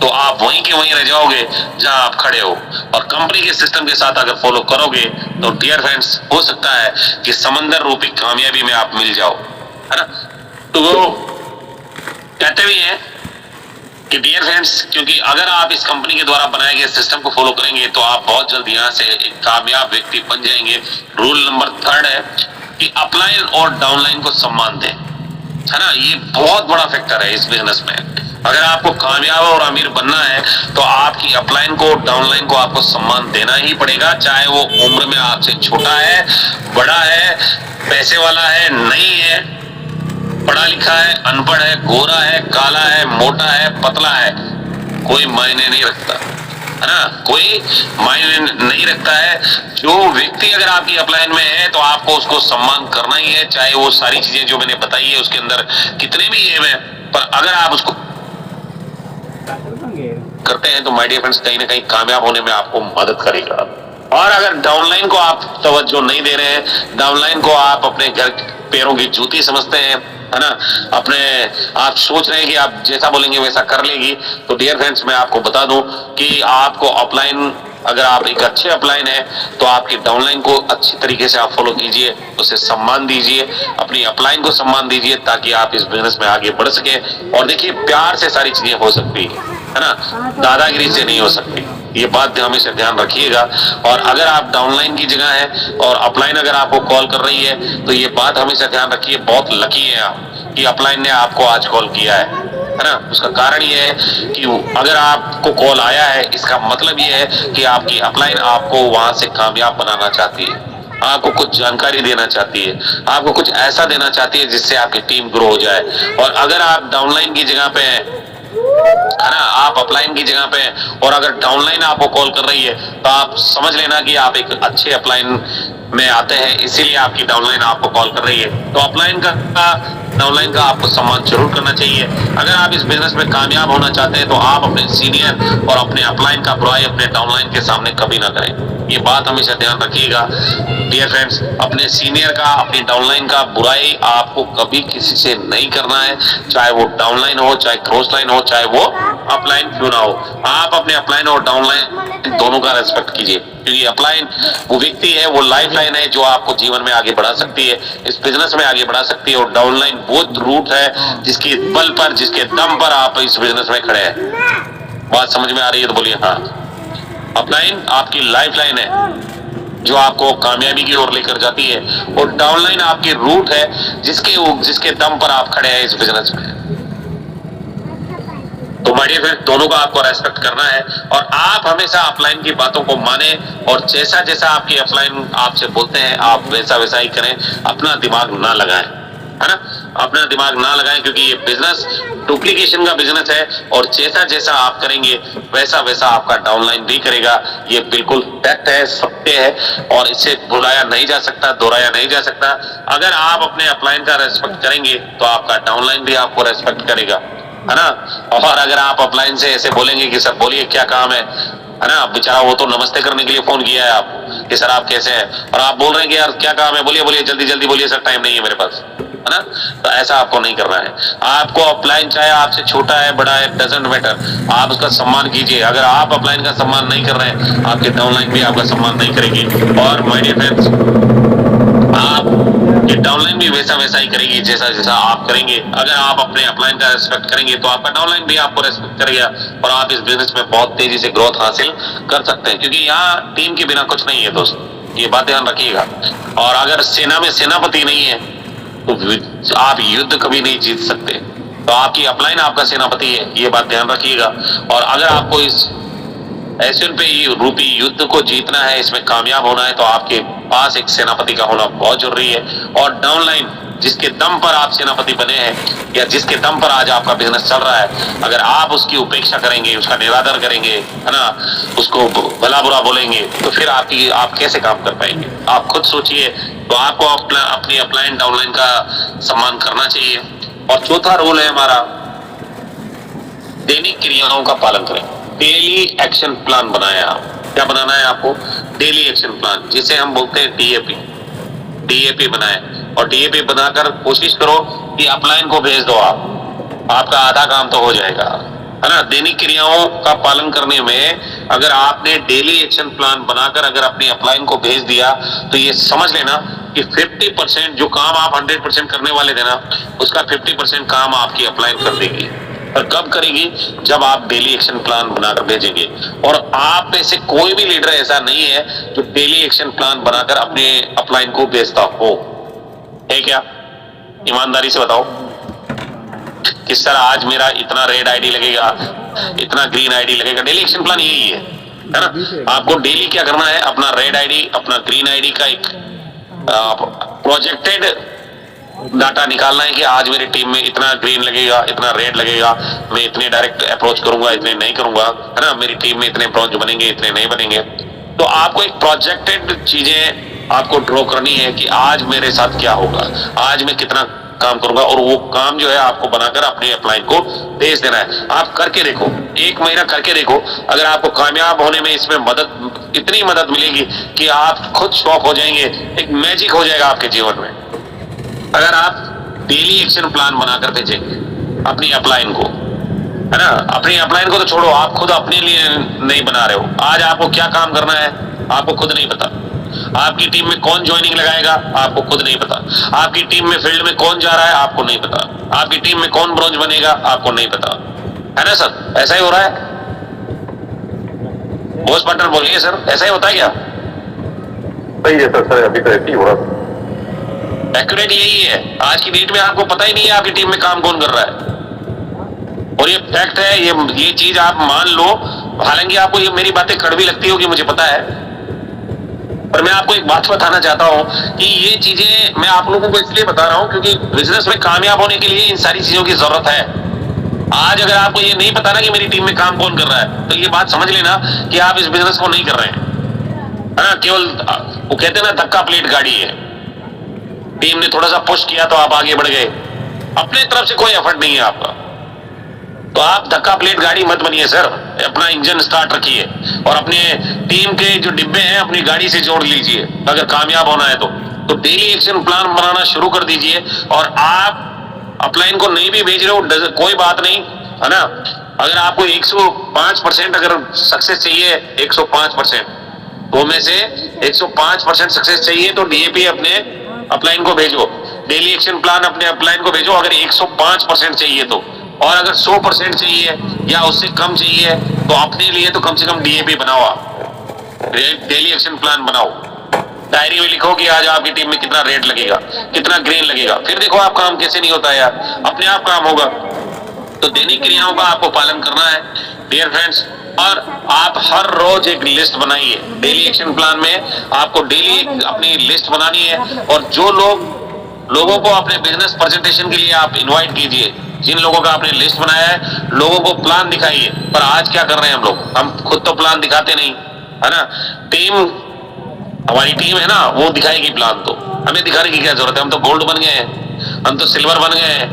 Speaker 1: तो आप वहीं के वहीं रह जाओगे जहां आप खड़े हो। और कंपनी के सिस्टम के साथ अगर फॉलो करोगे तो डियर फ्रेंड्स हो सकता है कि समंदर रूपी कामयाबी में आप मिल जाओ, है ना। तो वो कहते भी हैं कि डियर फ्रेंड्स, क्योंकि अगर आप इस कंपनी के द्वारा बनाए गए सिस्टम को फॉलो करेंगे तो आप बहुत जल्द यहाँ से एक कामयाब व्यक्ति बन जाएंगे। रूल नंबर 3 है कि अपलाइन और डाउनलाइन को सम्मान दें, है ना। ये बहुत बड़ा फैक्टर है इस बिजनेस में। अगर आपको कामयाब और अमीर बनना है तो आपकी अपलाइन को, डाउनलाइन को आपको सम्मान देना ही पड़ेगा, चाहे वो उम्र में आपसे छोटा है, बड़ा है, पैसे वाला है, नहीं है, पढ़ा लिखा है, अनपढ़ है, गोरा है, काला है, मोटा है, पतला है, कोई मायने नहीं रखता, है ना। कोई मायने नहीं रखता है। जो व्यक्ति अगर आपकी अपलाइन में है तो आपको उसको सम्मान करना ही है, चाहे वो सारी चीजें जो मैंने बताई है उसके अंदर कितने भी एम है, पर अगर आप उसको करते हैं तो माय डियर फ्रेंड्स कहीं ना कहीं कामयाब होने में आपको मदद करेगा। और अगर डाउनलाइन को आप तवज्जो नहीं दे रहे हैं, डाउनलाइन को आप अपने घर पैरों की जूती समझते हैं, है ना, अपने आप सोच रहे हैं कि आप जैसा बोलेंगे वैसा कर लेगी, तो डियर फ्रेंड्स मैं आपको बता दूं कि आपको अपलाइन, अगर आप एक अच्छे अपलाइन है तो आपकी डाउनलाइन को अच्छी तरीके से आप फॉलो कीजिए, उसे सम्मान दीजिए, अपनी अपलाइन को सम्मान दीजिए, ताकि आप इस बिजनेस में आगे बढ़ सके। और देखिए प्यार से सारी चीजें हो सकती है ना, दादागिरी से नहीं हो सकती। ये बात हमेशा ध्यान रखिएगा। और अगर आप डाउनलाइन की जगह है और अपलाइन अगर आपको कॉल कर रही है तो ये बात हमेशा ध्यान रखिए, बहुत लकी है आप कि अपलाइन ने आपको आज कॉल किया है ना। उसका कारण ये है कि अगर आपको कॉल आया है, इसका मतलब ये है कि आपकी अपलाइन आपको वहां से कामयाब बनाना चाहती है, आपको कुछ जानकारी देना चाहती है, आपको कुछ ऐसा देना चाहती है जिससे आपकी टीम ग्रो हो जाए। और अगर आप डाउनलाइन की जगह पे, है ना, आप अपलाइन की जगह पे और अगर डाउनलाइन आपको कॉल कर रही है तो आप समझ लेना कि आप एक अच्छे अपलाइन में आते हैं, इसीलिए आपकी डाउनलाइन आपको कॉल कर रही है। तो अपलाइन का, डाउनलाइन का आपको सम्मान जरूर करना चाहिए। अगर आप इस बिजनेस में कामयाब होना चाहते हैं तो आप अपने सीनियर और अपने अपलाइन का बुराई अपने डाउनलाइन के सामने कभी ना करें। ये बात हमेशा ध्यान रखिएगा डियर फ्रेंड्स, अपने सीनियर का, अपनी डाउनलाइन का बुराई आपको कभी किसी से नहीं करना है, चाहे वो डाउनलाइन हो, चाहे क्रॉस लाइन हो, चाहे वो अपलाइन क्यों ना हो। आप अपने अपलाइन और डाउनलाइन दोनों का रेस्पेक्ट कीजिए, क्योंकि अपलाइन वो व्यक्ति है, वो लाइफ लाइन है जो आपको जीवन में आगे बढ़ा सकती है, इस बिजनेस में आगे बढ़ा सकती है। और डाउनलाइन वो रूट है जिसके बल पर, जिसके दम पर आप इस बिजनेस में खड़े हैं। बात समझ में आ रही है तो बोलिए हाँ। अपलाइन आपकी लाइफ लाइन है जो आपको कामयाबी की ओर लेकर जाती है, और डाउनलाइन आपकी रूट है जिसके दम पर आप खड़े हैं इस बिजनेस में। तो माय डियर फ्रेंड, दोनों का आपको रेस्पेक्ट करना है और आप हमेशा अपलाइन की बातों को माने, और जैसा जैसा आपकी अपलाइन आपसे बोलते हैं आप वैसा वैसा ही करें। अपना दिमाग ना लगाएं, है ना, अपना दिमाग ना लगाएं, क्योंकि ये बिजनेस डुप्लीकेशन का बिजनेस है, और जैसा जैसा आप करेंगे वैसा वैसा आपका डाउनलाइन भी करेगा। ये बिल्कुल फैक्ट है, सत्य है, और इसे भुलाया नहीं जा सकता, दोहराया नहीं जा सकता। अगर आप अपने अपलाइन का रेस्पेक्ट करेंगे तो आपका डाउनलाइन भी आपको रेस्पेक्ट करेगा, है ना। और अगर आप अपलाइन से ऐसे बोलेंगे कि सर बोलिए क्या काम है ना, बेचारा वो तो नमस्ते करने के लिए फोन किया है आप कि सर आप कैसे हैं, और आप बोल रहे हैं कि यार क्या काम है, बोलिए बोलिए जल्दी जल्दी बोलिए सर, टाइम नहीं है मेरे पास, है ना। तो ऐसा आपको नहीं करना है। आपको अपलाइन चाहे आपसे छोटा है बड़ा है, डजंट मैटर, आप उसका सम्मान कीजिए। अगर आप अपलाइन का सम्मान नहीं कर रहे हैं, आपके डाउनलाइन भी आपका सम्मान नहीं करेगी। और माय डियर फ्रेंड्स, आप ये डाउनलाइन भी वैसा वैसा ही करेगी जैसा जैसा आप करेंगे। अगर आप अपने अपलाइन का रेस्पेक्ट करेंगे तो आपका डाउनलाइन भी आपको रेस्पेक्ट करेगा और आप इस बिजनेस में बहुत तेजी से ग्रोथ हासिल कर सकते हैं, क्योंकि यहाँ टीम के बिना कुछ नहीं है दोस्त, ये बात ध्यान रखिएगा। और अगर सेना में सेनापति नहीं है तो आप युद्ध कभी नहीं जीत सकते। तो आपकी अपलाइन आपका सेनापति है, ये बात ध्यान रखिएगा। और अगर आपको इस एसएन पे रूपी युद्ध को जीतना है, इसमें कामयाब होना है, तो आपके पास एक सेनापति का होना बहुत जरूरी है। और डाउनलाइन जिसके दम पर आप सेनापति बने हैं या जिसके दम पर आज आपका बिजनेस चल रहा है, अगर आप उसकी उपेक्षा करेंगे, उसका निरादर करेंगे, है ना, उसको भला बुरा बोलेंगे, तो फिर आप कैसे काम कर पाएंगे? आप खुद सोचिए। तो आपको अपनी अपलाइन डाउनलाइन का सम्मान करना चाहिए। और चौथा रूल है हमारा, दैनिक क्रियाओं का पालन करें। डेली एक्शन प्लान बनाया आप, क्या बनाना है आपको? डेली एक्शन प्लान, जिसे हम बोलते हैं डीएपी। डीएपी बनाए और डीएपी बनाकर कोशिश करो कि अपलाइन को भेज दो आप, आपका आधा काम तो हो जाएगा, है ना। दैनिक क्रियाओं का पालन करने में अगर आपने डेली एक्शन प्लान बनाकर अगर अपनी अपलाइन को भेज दिया तो ये समझ लेना कि 50% जो काम आप 100% करने वाले थे ना, उसका 50% काम आपकी अपलाइन कर देगी। और कब करेगी? जब आप डेली एक्शन प्लान बनाकर भेजेंगे। और आप में से कोई भी लीडर ऐसा नहीं है जो डेली एक्शन प्लान बनाकर अपने अपलाइन को भेजता हो, है क्या? ईमानदारी से बताओ कि सर आज मेरा इतना रेड आईडी लगेगा, इतना ग्रीन आईडी लगेगा। डेली एक्शन प्लान यही है ना। आपको डेली क्या करना है? अपना रेड आईडी, अपना ग्रीन आईडी का एक प्रोजेक्टेड डाटा निकालना है कि आज मेरी टीम में इतना ग्रीन लगेगा, इतना रेड लगेगा, मैं इतने डायरेक्ट अप्रोच करूंगा, इतने नहीं करूंगा, है ना। मेरी टीम में इतने ब्रॉन्ज बनेंगे, इतने नहीं बनेंगे। तो आपको एक प्रोजेक्टेड चीजें आपको ड्रॉ करनी है कि आज मेरे साथ क्या होगा, आज मैं कितना काम करूंगा, और वो काम जो है आपको बनाकर अपने अपलाइन को भेज देना है। आप करके देखो, 1 महीना करके देखो, अगर आपको कामयाब होने में इसमें इतनी मदद मिलेगी कि आप खुद शॉक हो जाएंगे, एक मैजिक हो जाएगा आपके जीवन में। अगर आप डेली एक्शन प्लान बनाकर भेजेंगे अपनी अपलाइन को, है ना। अपनी अपलाइन को तो छोड़ो, आप खुद अपने लिए नहीं बना रहे हो। आज आपको क्या काम करना है आपको खुद नहीं पता। आपकी टीम में कौन ज्वाइनिंग लगाएगा आपको खुद नहीं पता। आपकी टीम में फील्ड में कौन जा रहा है आपको नहीं पता। आपकी टीम में कौन ब्रॉन्ज बनेगा आपको नहीं पता, है ना सर? ऐसा ही हो रहा है। बॉस पार्टनर बोलिए सर, ऐसा ही होता है क्या?
Speaker 3: सही है सर, अभी तो ऐसे ही हो रहा है।
Speaker 1: एक्यूरेट यही है। आज की डेट में आपको पता ही नहीं है आपकी टीम में काम कौन कर रहा है, और ये फैक्ट है। ये चीज आप मान लो, हालांकि आपको ये मेरी बातें कड़वी लगती होगी, मुझे पता है, पर मैं आपको एक बात बताना चाहता हूं कि ये चीजें मैं आप लोगों को इसलिए बता रहा हूं क्योंकि बिजनेस में कामयाब होने के लिए इन सारी चीजों की जरूरत है। आज अगर आपको ये नहीं पता ना कि मेरी टीम में काम कौन कर रहा है, तो ये बात समझ लेना कि आप इस बिजनेस को नहीं कर रहे हैं, है ना। केवल वो कहते हैं ना, धक्का प्लेट गाड़ी है। टीम ने थोड़ा सा पुश किया तो आप आगे बढ़ गए, अपने तरफ से कोई एफर्ट नहीं है आपका। तो आप धक्का प्लेट गाड़ी मत बनिए सर, अपना इंजन स्टार्ट रखिए और अपने टीम के जो डिब्बे हैं अपनी गाड़ी से जोड़ लीजिए अगर कामयाब होना है तो डेली एक्शन प्लान बनाना शुरू कर दीजिए। और आप अपलाइन को नहीं भी भेज रहे हो कोई बात नहीं, है ना। अगर आपको 105% अगर सक्सेस चाहिए, 105%, तो में से 105% सक्सेस चाहिए तो डीएपी अपने अपलाइन को भेजो, डेली एक्शन प्लान अपने अपलाइन को भेजो अगर 105% चाहिए तो। और अगर 100% चाहिए या उससे कम चाहिए तो अपने लिए तो कम से कम डीएपी बनाओ, आप डेली एक्शन प्लान बनाओ। डायरी में लिखो कि आज आपकी टीम में कितना रेड लगेगा, कितना ग्रीन लगेगा, फिर देखो आप काम कैसे नहीं होता है यार, अपने आप काम होगा। तो दैनिक क्रियाओं का आपको पालन करना है डियर फ्रेंड्स। और आप हर रोज एक लिस्ट बनाइए। डेली एक्शन प्लान में आपको डेली अपनी लिस्ट बनानी है और जो लोगों को अपने बिजनेस प्रेजेंटेशन के लिए आप इनवाइट कीजिए। जिन लोगों का आपने लिस्ट बनाया है, लोगों को प्लान दिखाइए। पर आज क्या कर रहे हैं हम खुद तो प्लान दिखाते नहीं, है ना। हमारी टीम है ना, वो दिखाएगी प्लान। तो हमें दिखाने की क्या जरूरत है? हम तो गोल्ड बन गए हैं, हम तो सिल्वर बन गए हैं,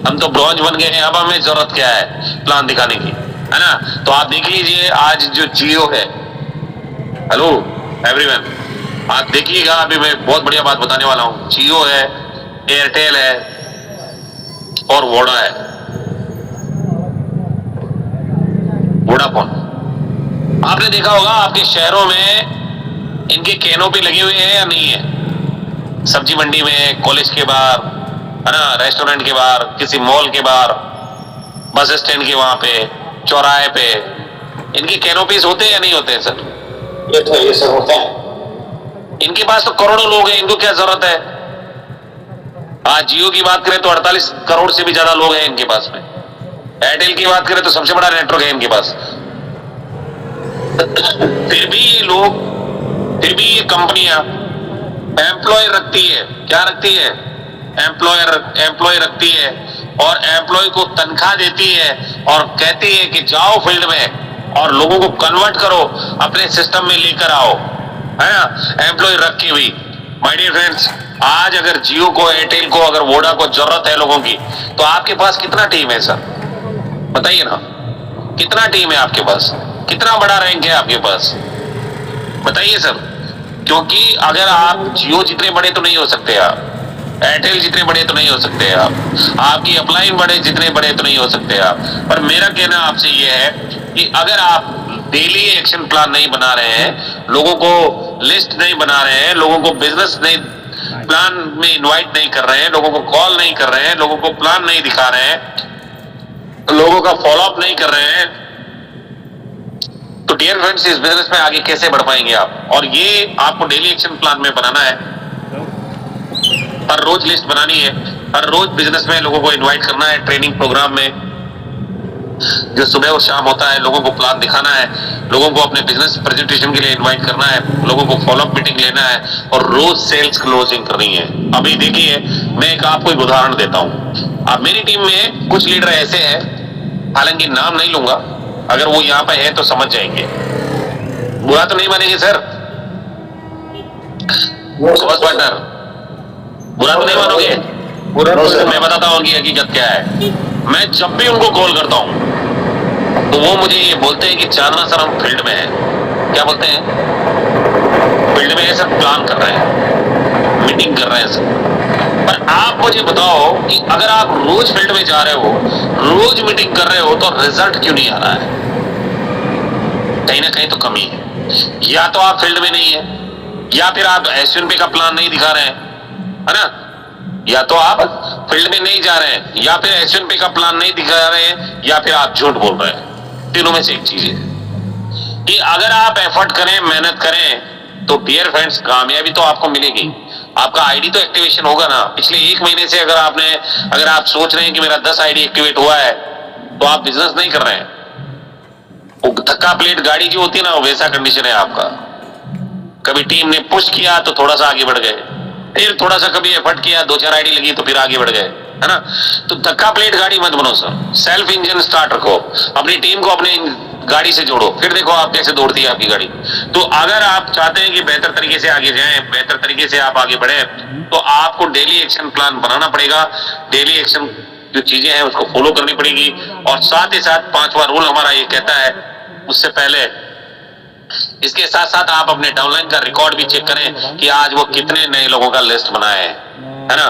Speaker 1: हम तो ब्रॉन्ज बन गए हैं। अब हमें जरूरत क्या है प्लान दिखाने की, है ना। तो आप देख लीजिए आज जो जियो है, हेलो एवरीवन, आप देखिएगा, अभी मैं बहुत बढ़िया बात बताने वाला हूं। जियो है, एयरटेल है और वोडा है, वोडाफोन। आपने देखा होगा आपके शहरों में इनके कैनोपी लगे हुए हैं या नहीं है? सब्जी मंडी में, कॉलेज के बाहर, है ना, रेस्टोरेंट के बाहर, किसी मॉल के बाहर, बस स्टैंड के वहां पे, चौराहे पे इनकी कैनोपीज होते हैं या नहीं होते हैं सर?
Speaker 4: ये सर होते हैं।
Speaker 1: इनके पास तो करोड़ों लोग हैं, इनको क्या जरूरत है? आज जियो की बात करें तो 48 करोड़ से भी ज्यादा लोग हैं इनके पास में। एयरटेल की बात करें तो सबसे बड़ा नेटवर्क है इनके पास। फिर भी ये लोग, फिर भी ये कंपनियां एम्प्लॉय रखती है। क्या रखती है? एम्प्लॉय रखती है और एम्प्लॉय को तनख्वाह देती है और कहती है कि जाओ फील्ड में और लोगों को कन्वर्ट करो, अपने सिस्टम में लेकर आओ, है ना, एम्प्लॉय रख के भी। माय डियर फ्रेंड्स, आज अगर जियो को, एयरटेल को, अगर वोडा को जरूरत है लोगों की, तो आपके पास कितना टीम है सर? बताइए ना, कितना टीम है आपके पास? कितना बड़ा रैंक है आपके पास? बताइए सर। क्योंकि अगर आप जियो जितने बड़े तो नहीं हो सकते आप, एयरटेल जितने बड़े तो नहीं हो सकते आप, आपकी अपलाइन बड़े जितने बड़े तो नहीं हो सकते आप। पर मेरा कहना आपसे ये है कि अगर आप डेली एक्शन प्लान नहीं बना रहे हैं, लोगों को लिस्ट नहीं बना रहे हैं, लोगों को बिजनेस नहीं प्लान में इनवाइट नहीं कर रहे हैं, लोगों को कॉल नहीं कर रहे हैं, लोगों को प्लान नहीं दिखा रहे हैं, लोगों का फॉलोअप नहीं कर रहे हैं, तो डियर फ्रेंड्स, इस बिजनेस में आगे कैसे बढ़ पाएंगे आप? और ये आपको डेली एक्शन प्लान में बनाना है, हर रोज लिस्ट बनानी है, हर रोज बिजनेस में लोगों को इनवाइट करना है, ट्रेनिंग प्रोग्राम में जो सुबह और शाम होता है, लोगों को प्लान दिखाना है, लोगों को अपने बिजनेस प्रेजेंटेशन के लिए इनवाइट करना है, लोगों को फॉलोअप मीटिंग लेना है और रोज सेल्स क्लोजिंग करनी है। अभी देखिए, मैं एक आपको एक उदाहरण देता हूं। अब मेरी टीम में कुछ लीडर ऐसे हैं, हालांकि नाम नहीं लूंगा, अगर वो यहाँ पे है तो समझ जाएंगे, बुरा तो नहीं मानेंगे सर? सुभाष पार्टनर, बुरा तो नहीं मानोगे? मैं बताता हूँ उनकी हकीकत क्या है। मैं जब भी उनको कॉल करता हूँ तो वो मुझे ये बोलते हैं कि चांदना सर हम फील्ड में हैं। क्या बोलते हैं? फील्ड में है सर, प्लान कर रहे हैं, मीटिंग कर रहे हैं सर। पर आप मुझे बताओ कि अगर आप रोज फील्ड में जा रहे हो, रोज मीटिंग कर रहे हो, तो रिजल्ट क्यों नहीं आ रहा है? कहीं ना कहीं तो कमी है। या तो आप फील्ड में नहीं है, या फिर आप एसयूएनपी का प्लान नहीं दिखा रहे हैं, है ना, या तो आप फील्ड में नहीं जा रहे हैं, या फिर एसयूएनपी का प्लान नहीं दिखा रहे हैं, या फिर आप झूठ बोल रहे हैं। तीनों में से एक चीज है कि अगर आप एफर्ट करें, मेहनत करें, तो डियर फ्रेंड्स कामयाबी तो आपको मिलेगी। आपका आईडी तो एक्टिवेशन होगा ना। पिछले 1 महीने से अगर आप सोच रहे हैं कि मेरा 10 आईडी एक्टिवेट हुआ है, तो आप बिजनेस नहीं कर रहे हैं। वो धक्का प्लेट गाड़ी जो होती है ना, वैसा कंडीशन है आपका। कभी टीम ने पुश किया तो थोड़ा सा आगे बढ़ गए, फिर थोड़ा सा कभी एफर्ट किया, 2-4 आईडी लगी तो फिर आगे बढ़ गए, है ना। तो धक्का प्लेट गाड़ी मत बनो सर, सेल्फ इंजन स्टार्ट रखो, अपनी टीम को अपने गाड़ी से जोड़ो, फिर देखो आप कैसे दौड़ती है आपकी गाड़ी। तो अगर आप चाहते हैं कि बेहतर तरीके से आगे जाएं, बेहतर तरीके से आप आगे बढ़े, तो आपको डेली एक्शन प्लान बनाना पड़ेगा। डेली एक्शन जो चीजें हैं उसको फॉलो करनी पड़ेगी। और साथ ही साथ 5वां रूल हमारा ये कहता है, उससे पहले इसके साथ साथ आप अपने डाउनलाइन का रिकॉर्ड भी चेक करें कि आज वो कितने नए लोगों का लिस्ट बनाए है ना,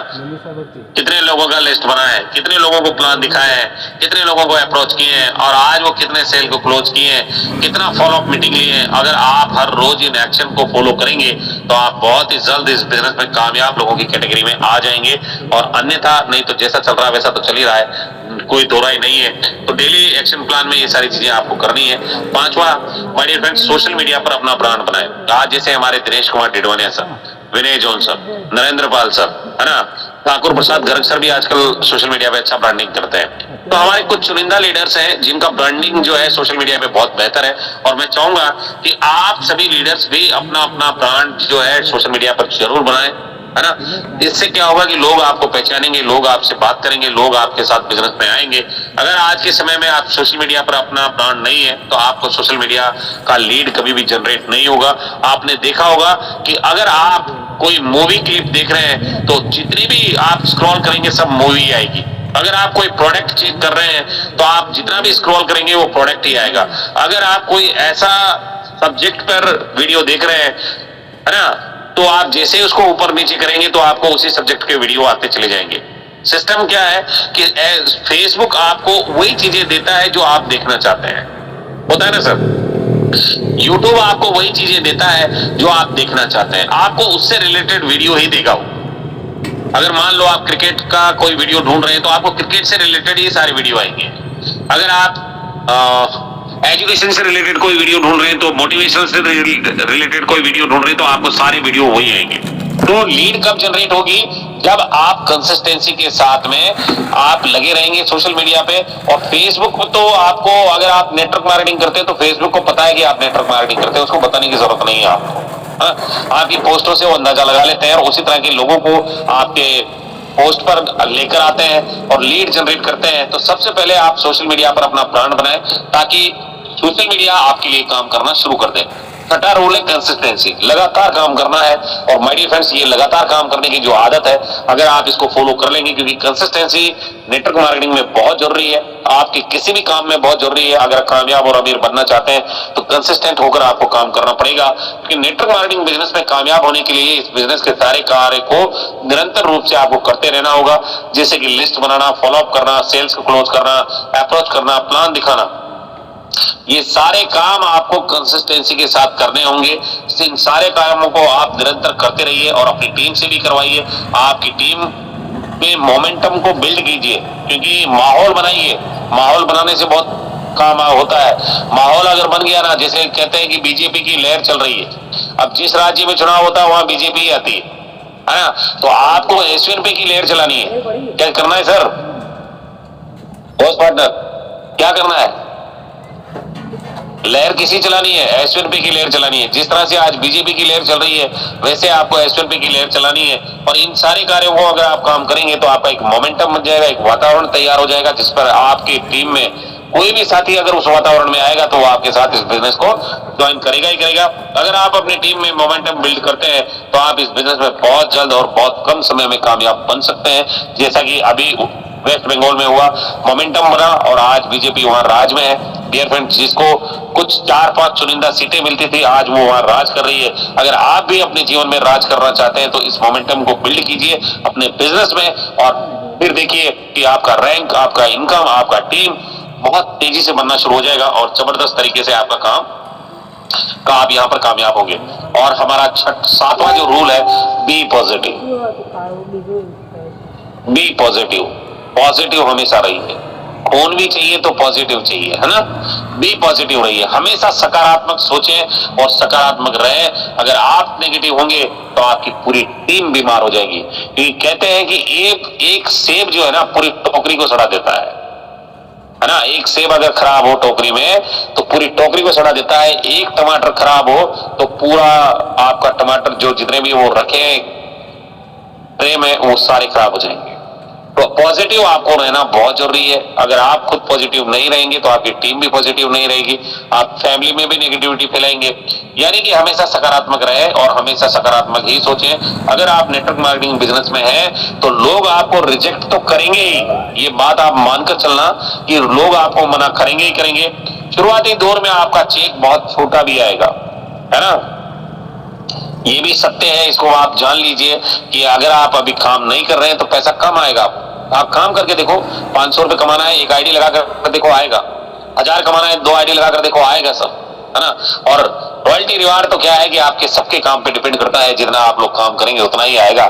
Speaker 1: कितने लोगों का लिस्ट बनाया है, कितने लोगों को प्लान दिखाया है, कितने लोगों को अप्रोच किए हैं, और आज वो कितने सेल को क्लोज किए हैं, कितना फॉलोअप मीटिंग लिए हैं। अगर आप हर रोज इन एक्शन को फॉलो करेंगे तो आप बहुत ही जल्द इस बिजनेस में कामयाब लोगों की कैटेगरी में आ जाएंगे। और अन्यथा नहीं तो जैसा चल रहा है वैसा तो चल ही रहा है, कोई दो राय नहीं है। तो डेली एक्शन प्लान में ये सारी चीजें आपको करनी है। 5वां, my dear friends, social media पर अपना ब्रांड बनाए। आज जैसे हमारे Dinesh Kumar Didwania sir, Vinay John sir, Narendra Pal sir, है ना, ठाकुर प्रसाद गर्ग सर भी आजकल सोशल मीडिया पे अच्छा ब्रांडिंग करते हैं। तो हमारे कुछ चुनिंदा लीडर्स हैं जिनका ब्रांडिंग जो है सोशल मीडिया पे बहुत बेहतर है। और मैं चाहूंगा कि आप सभी लीडर्स भी अपना अपना ब्रांड जो है सोशल मीडिया पर जरूर बनाएं, है ना। इससे क्या होगा कि लोग आपको पहचानेंगे, लोग आपसे बात करेंगे, लोग आपके साथ बिजनेस में आएंगे। अगर आज के समय में आप सोशल मीडिया पर अपना ब्रांड नहीं है तो आपको सोशल मीडिया का लीड कभी भी जनरेट नहीं होगा। आपने देखा होगा कि अगर आप कोई मूवी क्लिप देख रहे हैं तो जितनी भी आप स्क्रॉल करेंगे सब मूवी आएगी। अगर आप कोई प्रोडक्ट चेक कर रहे हैं तो आप जितना भी स्क्रॉल करेंगे वो प्रोडक्ट ही आएगा। अगर आप कोई ऐसा सब्जेक्ट पर वीडियो देख रहे हैं, है ना, तो आप जैसे उसको ऊपर नीचे करेंगे तो आपको उसी सब्जेक्ट के वीडियो आते चले जाएंगे। सिस्टम क्या है कि फेसबुक आपको वही चीजें देता है जो आप देखना चाहते हैं, होता है ना सर। यूट्यूब आपको वही चीजें देता है जो आप देखना चाहते हैं, आपको उससे रिलेटेड वीडियो ही देगा वो। अगर मान लो आप क्रिकेट का कोई वीडियो ढूंढ रहे हैं तो आपको क्रिकेट से रिलेटेड ही सारे वीडियो आएंगे। अगर आप एजुकेशन से रिलेटेड कोई वीडियो ढूंढ रहे हैं तो मोटिवेशनल से रिलेटेड कोई वीडियो ढूंढ रहे हैं तो आपको सारे वीडियो वही आएंगे। तो लीड कब जनरेट होगी? जब आप कंसिस्टेंसी के साथ में आप लगे रहेंगे सोशल मीडिया पे। और फेसबुक पे तो आपको, अगर आप नेटवर्क मार्केटिंग करते हैं तो फेसबुक को पता है कि आप नेटवर्क मार्केटिंग करते हैं, उसको बताने की जरूरत नहीं है आपको। आपकी पोस्टों से वो अंदाजा लगा लेते हैं और उसी तरह के लोगों को आपके पोस्ट पर लेकर आते हैं और लीड जनरेट करते हैं। तो सबसे पहले आप सोशल मीडिया पर अपना ब्रांड बनाएं ताकि सोशल मीडिया आपके लिए काम करना शुरू कर दे। छठा रूल है कंसिस्टेंसी, लगातार काम करना है। और माय डियर फ्रेंड्स, ये लगातार काम करने की जो आदत है, अगर आप इसको फॉलो कर लेंगे, क्योंकि कंसिस्टेंसी नेटवर्क मार्केटिंग में बहुत जरूरी है, आपके किसी भी काम में बहुत जरूरी है। अगर कामयाब और अमीर बनना चाहते हैं तो कंसिस्टेंट होकर आपको काम करना पड़ेगा, क्योंकि नेटवर्क मार्केटिंग बिजनेस में कामयाब होने के लिए इस बिजनेस के सारे कार्य को निरंतर रूप से आपको करते रहना होगा, जैसे कि लिस्ट बनाना, फॉलोअप करना, सेल्स को क्लोज करना, अप्रोच करना, प्लान दिखाना। ये सारे काम आपको कंसिस्टेंसी के साथ करने होंगे। इन सारे कामों को आप निरंतर करते रहिए और अपनी टीम से भी करवाइए। आपकी टीम में मोमेंटम को बिल्ड कीजिए, क्योंकि माहौल बनाइए। माहौल बनाने से बहुत काम होता है। माहौल अगर बन गया ना, जैसे कहते हैं कि बीजेपी की लहर चल रही है, अब जिस राज्य में चुनाव होता है वहां बीजेपी आती है ना, तो आपको एसवीएनपी की लहर चलानी है। क्या करना है सर बॉस पार्टनर, क्या करना है? लहर किसी चलानी है? एसवीएनपी की लहर चलानी है। जिस तरह से आज बीजेपी की लहर चल रही है वैसे आपको एसवीएनपी की लहर चलानी है। और इन सारे कार्यों को अगर आप काम करेंगे तो आपका एक मोमेंटम बन जाएगा, एक वातावरण तैयार हो जाएगा, जिस पर आपकी टीम में कोई भी साथी अगर उस वातावरण में आएगा तो वो आपके साथ इस बिजनेस को ज्वाइन करेगा ही करेगा। अगर आप अपनी टीम में मोमेंटम बिल्ड करते हैं तो आप इस बिजनेस में बहुत जल्द और बहुत कम समय में कामयाब बन सकते हैं। जैसा कि अभी वेस्ट बंगाल में हुआ, मोमेंटम बना और आज बीजेपी वहां राज में है। डियर फ्रेंड्स, जिसको कुछ 4-5 चुनिंदा सीटें मिलती थी, आज वो वहां राज कर रही है। अगर आप भी अपने जीवन में राज करना चाहते हैं तो इस मोमेंटम को बिल्ड कीजिए अपने बिजनेस में, और फिर देखिए कि आपका रैंक, आपका इनकम, आपका टीम बहुत तेजी से बनना शुरू हो जाएगा और जबरदस्त तरीके से आपका काम का आप यहाँ पर कामयाब होंगे। और हमारा 7वां जो रूल है, be positive. Be positive, positive हमेशा रहिए। खून भी चाहिए तो पॉजिटिव चाहिए, है ना। बी पॉजिटिव रहिए, हमेशा सकारात्मक सोचें और सकारात्मक रहे। अगर आप नेगेटिव होंगे तो आपकी पूरी टीम बीमार हो जाएगी, क्योंकि कहते हैं कि एक सेब जो है ना पूरी टोकरी को सड़ा देता है ना। एक सेब अगर खराब हो टोकरी में तो पूरी टोकरी को सड़ा देता है। एक टमाटर खराब हो तो पूरा आपका टमाटर जो जितने भी वो रखे ट्रे में वो सारे खराब हो जाएंगे। तो पॉजिटिव आपको रहना बहुत जरूरी है। अगर आप खुद पॉजिटिव नहीं रहेंगे तो आपकी टीम भी पॉजिटिव नहीं रहेगी, आप फैमिली में भी नेगेटिविटी फैलाएंगे। यानी कि हमेशा सकारात्मक रहे और हमेशा सकारात्मक ही सोचें। अगर आप नेटवर्क मार्केटिंग बिजनेस में हैं तो लोग आपको रिजेक्ट तो करेंगे ही, ये बात आप मानकर चलना कि लोग आपको मना करेंगे ही करेंगे। शुरुआती दौर में आपका चेक बहुत छोटा भी आएगा, है ना, ये भी सत्य है। इसको आप जान लीजिए कि अगर आप अभी काम नहीं कर रहे हैं तो पैसा कम आएगा। आप काम करके देखो, 500 रुपए कमाना है, एक आईडी लगा कर देखो आएगा। 1000 कमाना है, 2 आईडी लगा कर देखो आएगा सब, है ना। और रॉयल्टी रिवार्ड तो क्या है कि आपके सबके काम पे डिपेंड करता है, जितना आप लोग काम करेंगे उतना ही आएगा।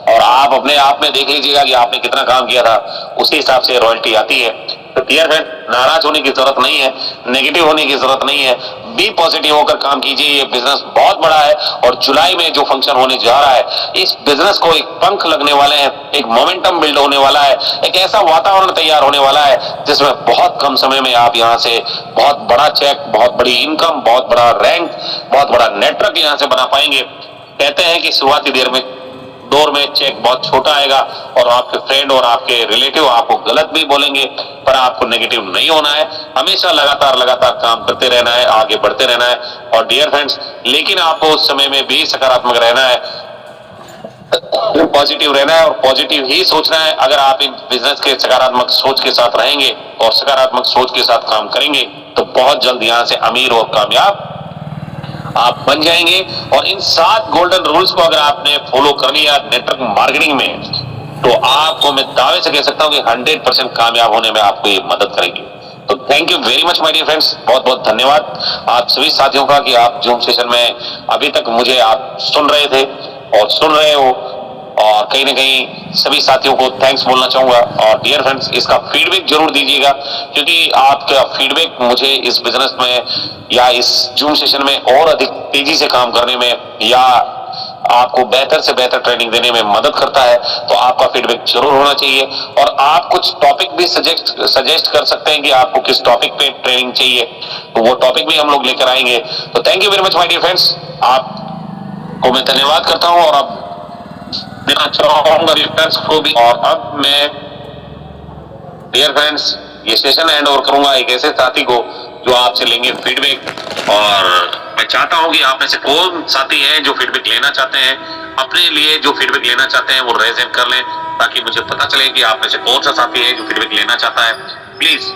Speaker 1: और आप अपने आप में देख लीजिएगा कि आपने कितना काम किया था, उसी हिसाब से रॉयल्टी आती है। तो डियर फ्रेंड, नाराज होने की जरूरत नहीं है, नेगेटिव होने की जरूरत नहीं है। बी पॉजिटिव होकर काम कीजिए। ये बिजनेस बहुत बड़ा है और जुलाई में जो फंक्शन होने जा रहा है, इस बिजनेस को एक पंख लगने वाले हैं, एक मोमेंटम बिल्ड होने वाला है, एक ऐसा वातावरण तैयार होने वाला है जिसमें बहुत कम समय में आप यहाँ से बहुत बड़ा चेक, बहुत बड़ी इनकम, बहुत बड़ा रैंक, बहुत बड़ा नेटवर्क यहाँ से बना पाएंगे। कहते हैं कि शुरुआती दौर में चेक बहुत छोटा आएगा और आपके फ्रेंड और आपके रिलेटिव आपको गलत भी बोलेंगे, पर आपको नेगेटिव नहीं होना है। हमेशा लगातार काम करते रहना है, आगे बढ़ते रहना है। और डियर फ्रेंड्स, लेकिन आपको उस समय में भी सकारात्मक रहना है, पॉजिटिव रहना है और पॉजिटिव ही सोचना है। अगर आप इन बिजनेस के सकारात्मक सोच के साथ रहेंगे और सकारात्मक सोच के साथ काम करेंगे तो बहुत जल्द यहाँ से अमीर और कामयाब आप बन जाएंगे। और इन 7 गोल्डन रूल्स को अगर आपने फॉलो कर लिया नेटवर्क मार्केटिंग में, तो आपको मैं दावे से कह सकता हूं कि 100% कामयाब होने में आपको ये मदद करेंगे। तो thank you very much my dear friends, बहुत बहुत धन्यवाद आप सभी साथियों का कि आप जूम सेशन में अभी तक मुझे आप सुन रहे थे और सुन रहे हो। और कहीं ना कहीं सभी साथियों को थैंक्स बोलना चाहूंगा। और डियर फ्रेंड्स, इसका फीडबैक जरूर दीजिएगा, क्योंकि आपका फीडबैक मुझे इस बिजनेस में या इस जूम सेशन में और अधिक तेजी से काम करने में या आपको बेहतर से बेहतर ट्रेनिंग देने में मदद करता है। तो आपका फीडबैक जरूर होना चाहिए और आप कुछ टॉपिक भी सजेस्ट कर सकते हैं कि आपको किस टॉपिक पे ट्रेनिंग चाहिए, तो वो टॉपिक भी हम लोग लेकर आएंगे। तो thank you very much my dear friends, आपको मैं धन्यवाद करता हूं और अब देना चाहूंगा फ्रेंड्स को भी। और अब मैं डियर फ्रेंड्स ये सेशन हैंड ओवर करूंगा एक ऐसे साथी को जो आपसे लेंगे फीडबैक। और मैं चाहता हूं कि आप में से कौन साथी हैं जो फीडबैक लेना चाहते हैं, अपने लिए जो फीडबैक लेना चाहते हैं वो रेज हैंड कर लें, ताकि मुझे पता चले कि आप में से कौन सा साथी है जो फीडबैक लेना चाहता है। Please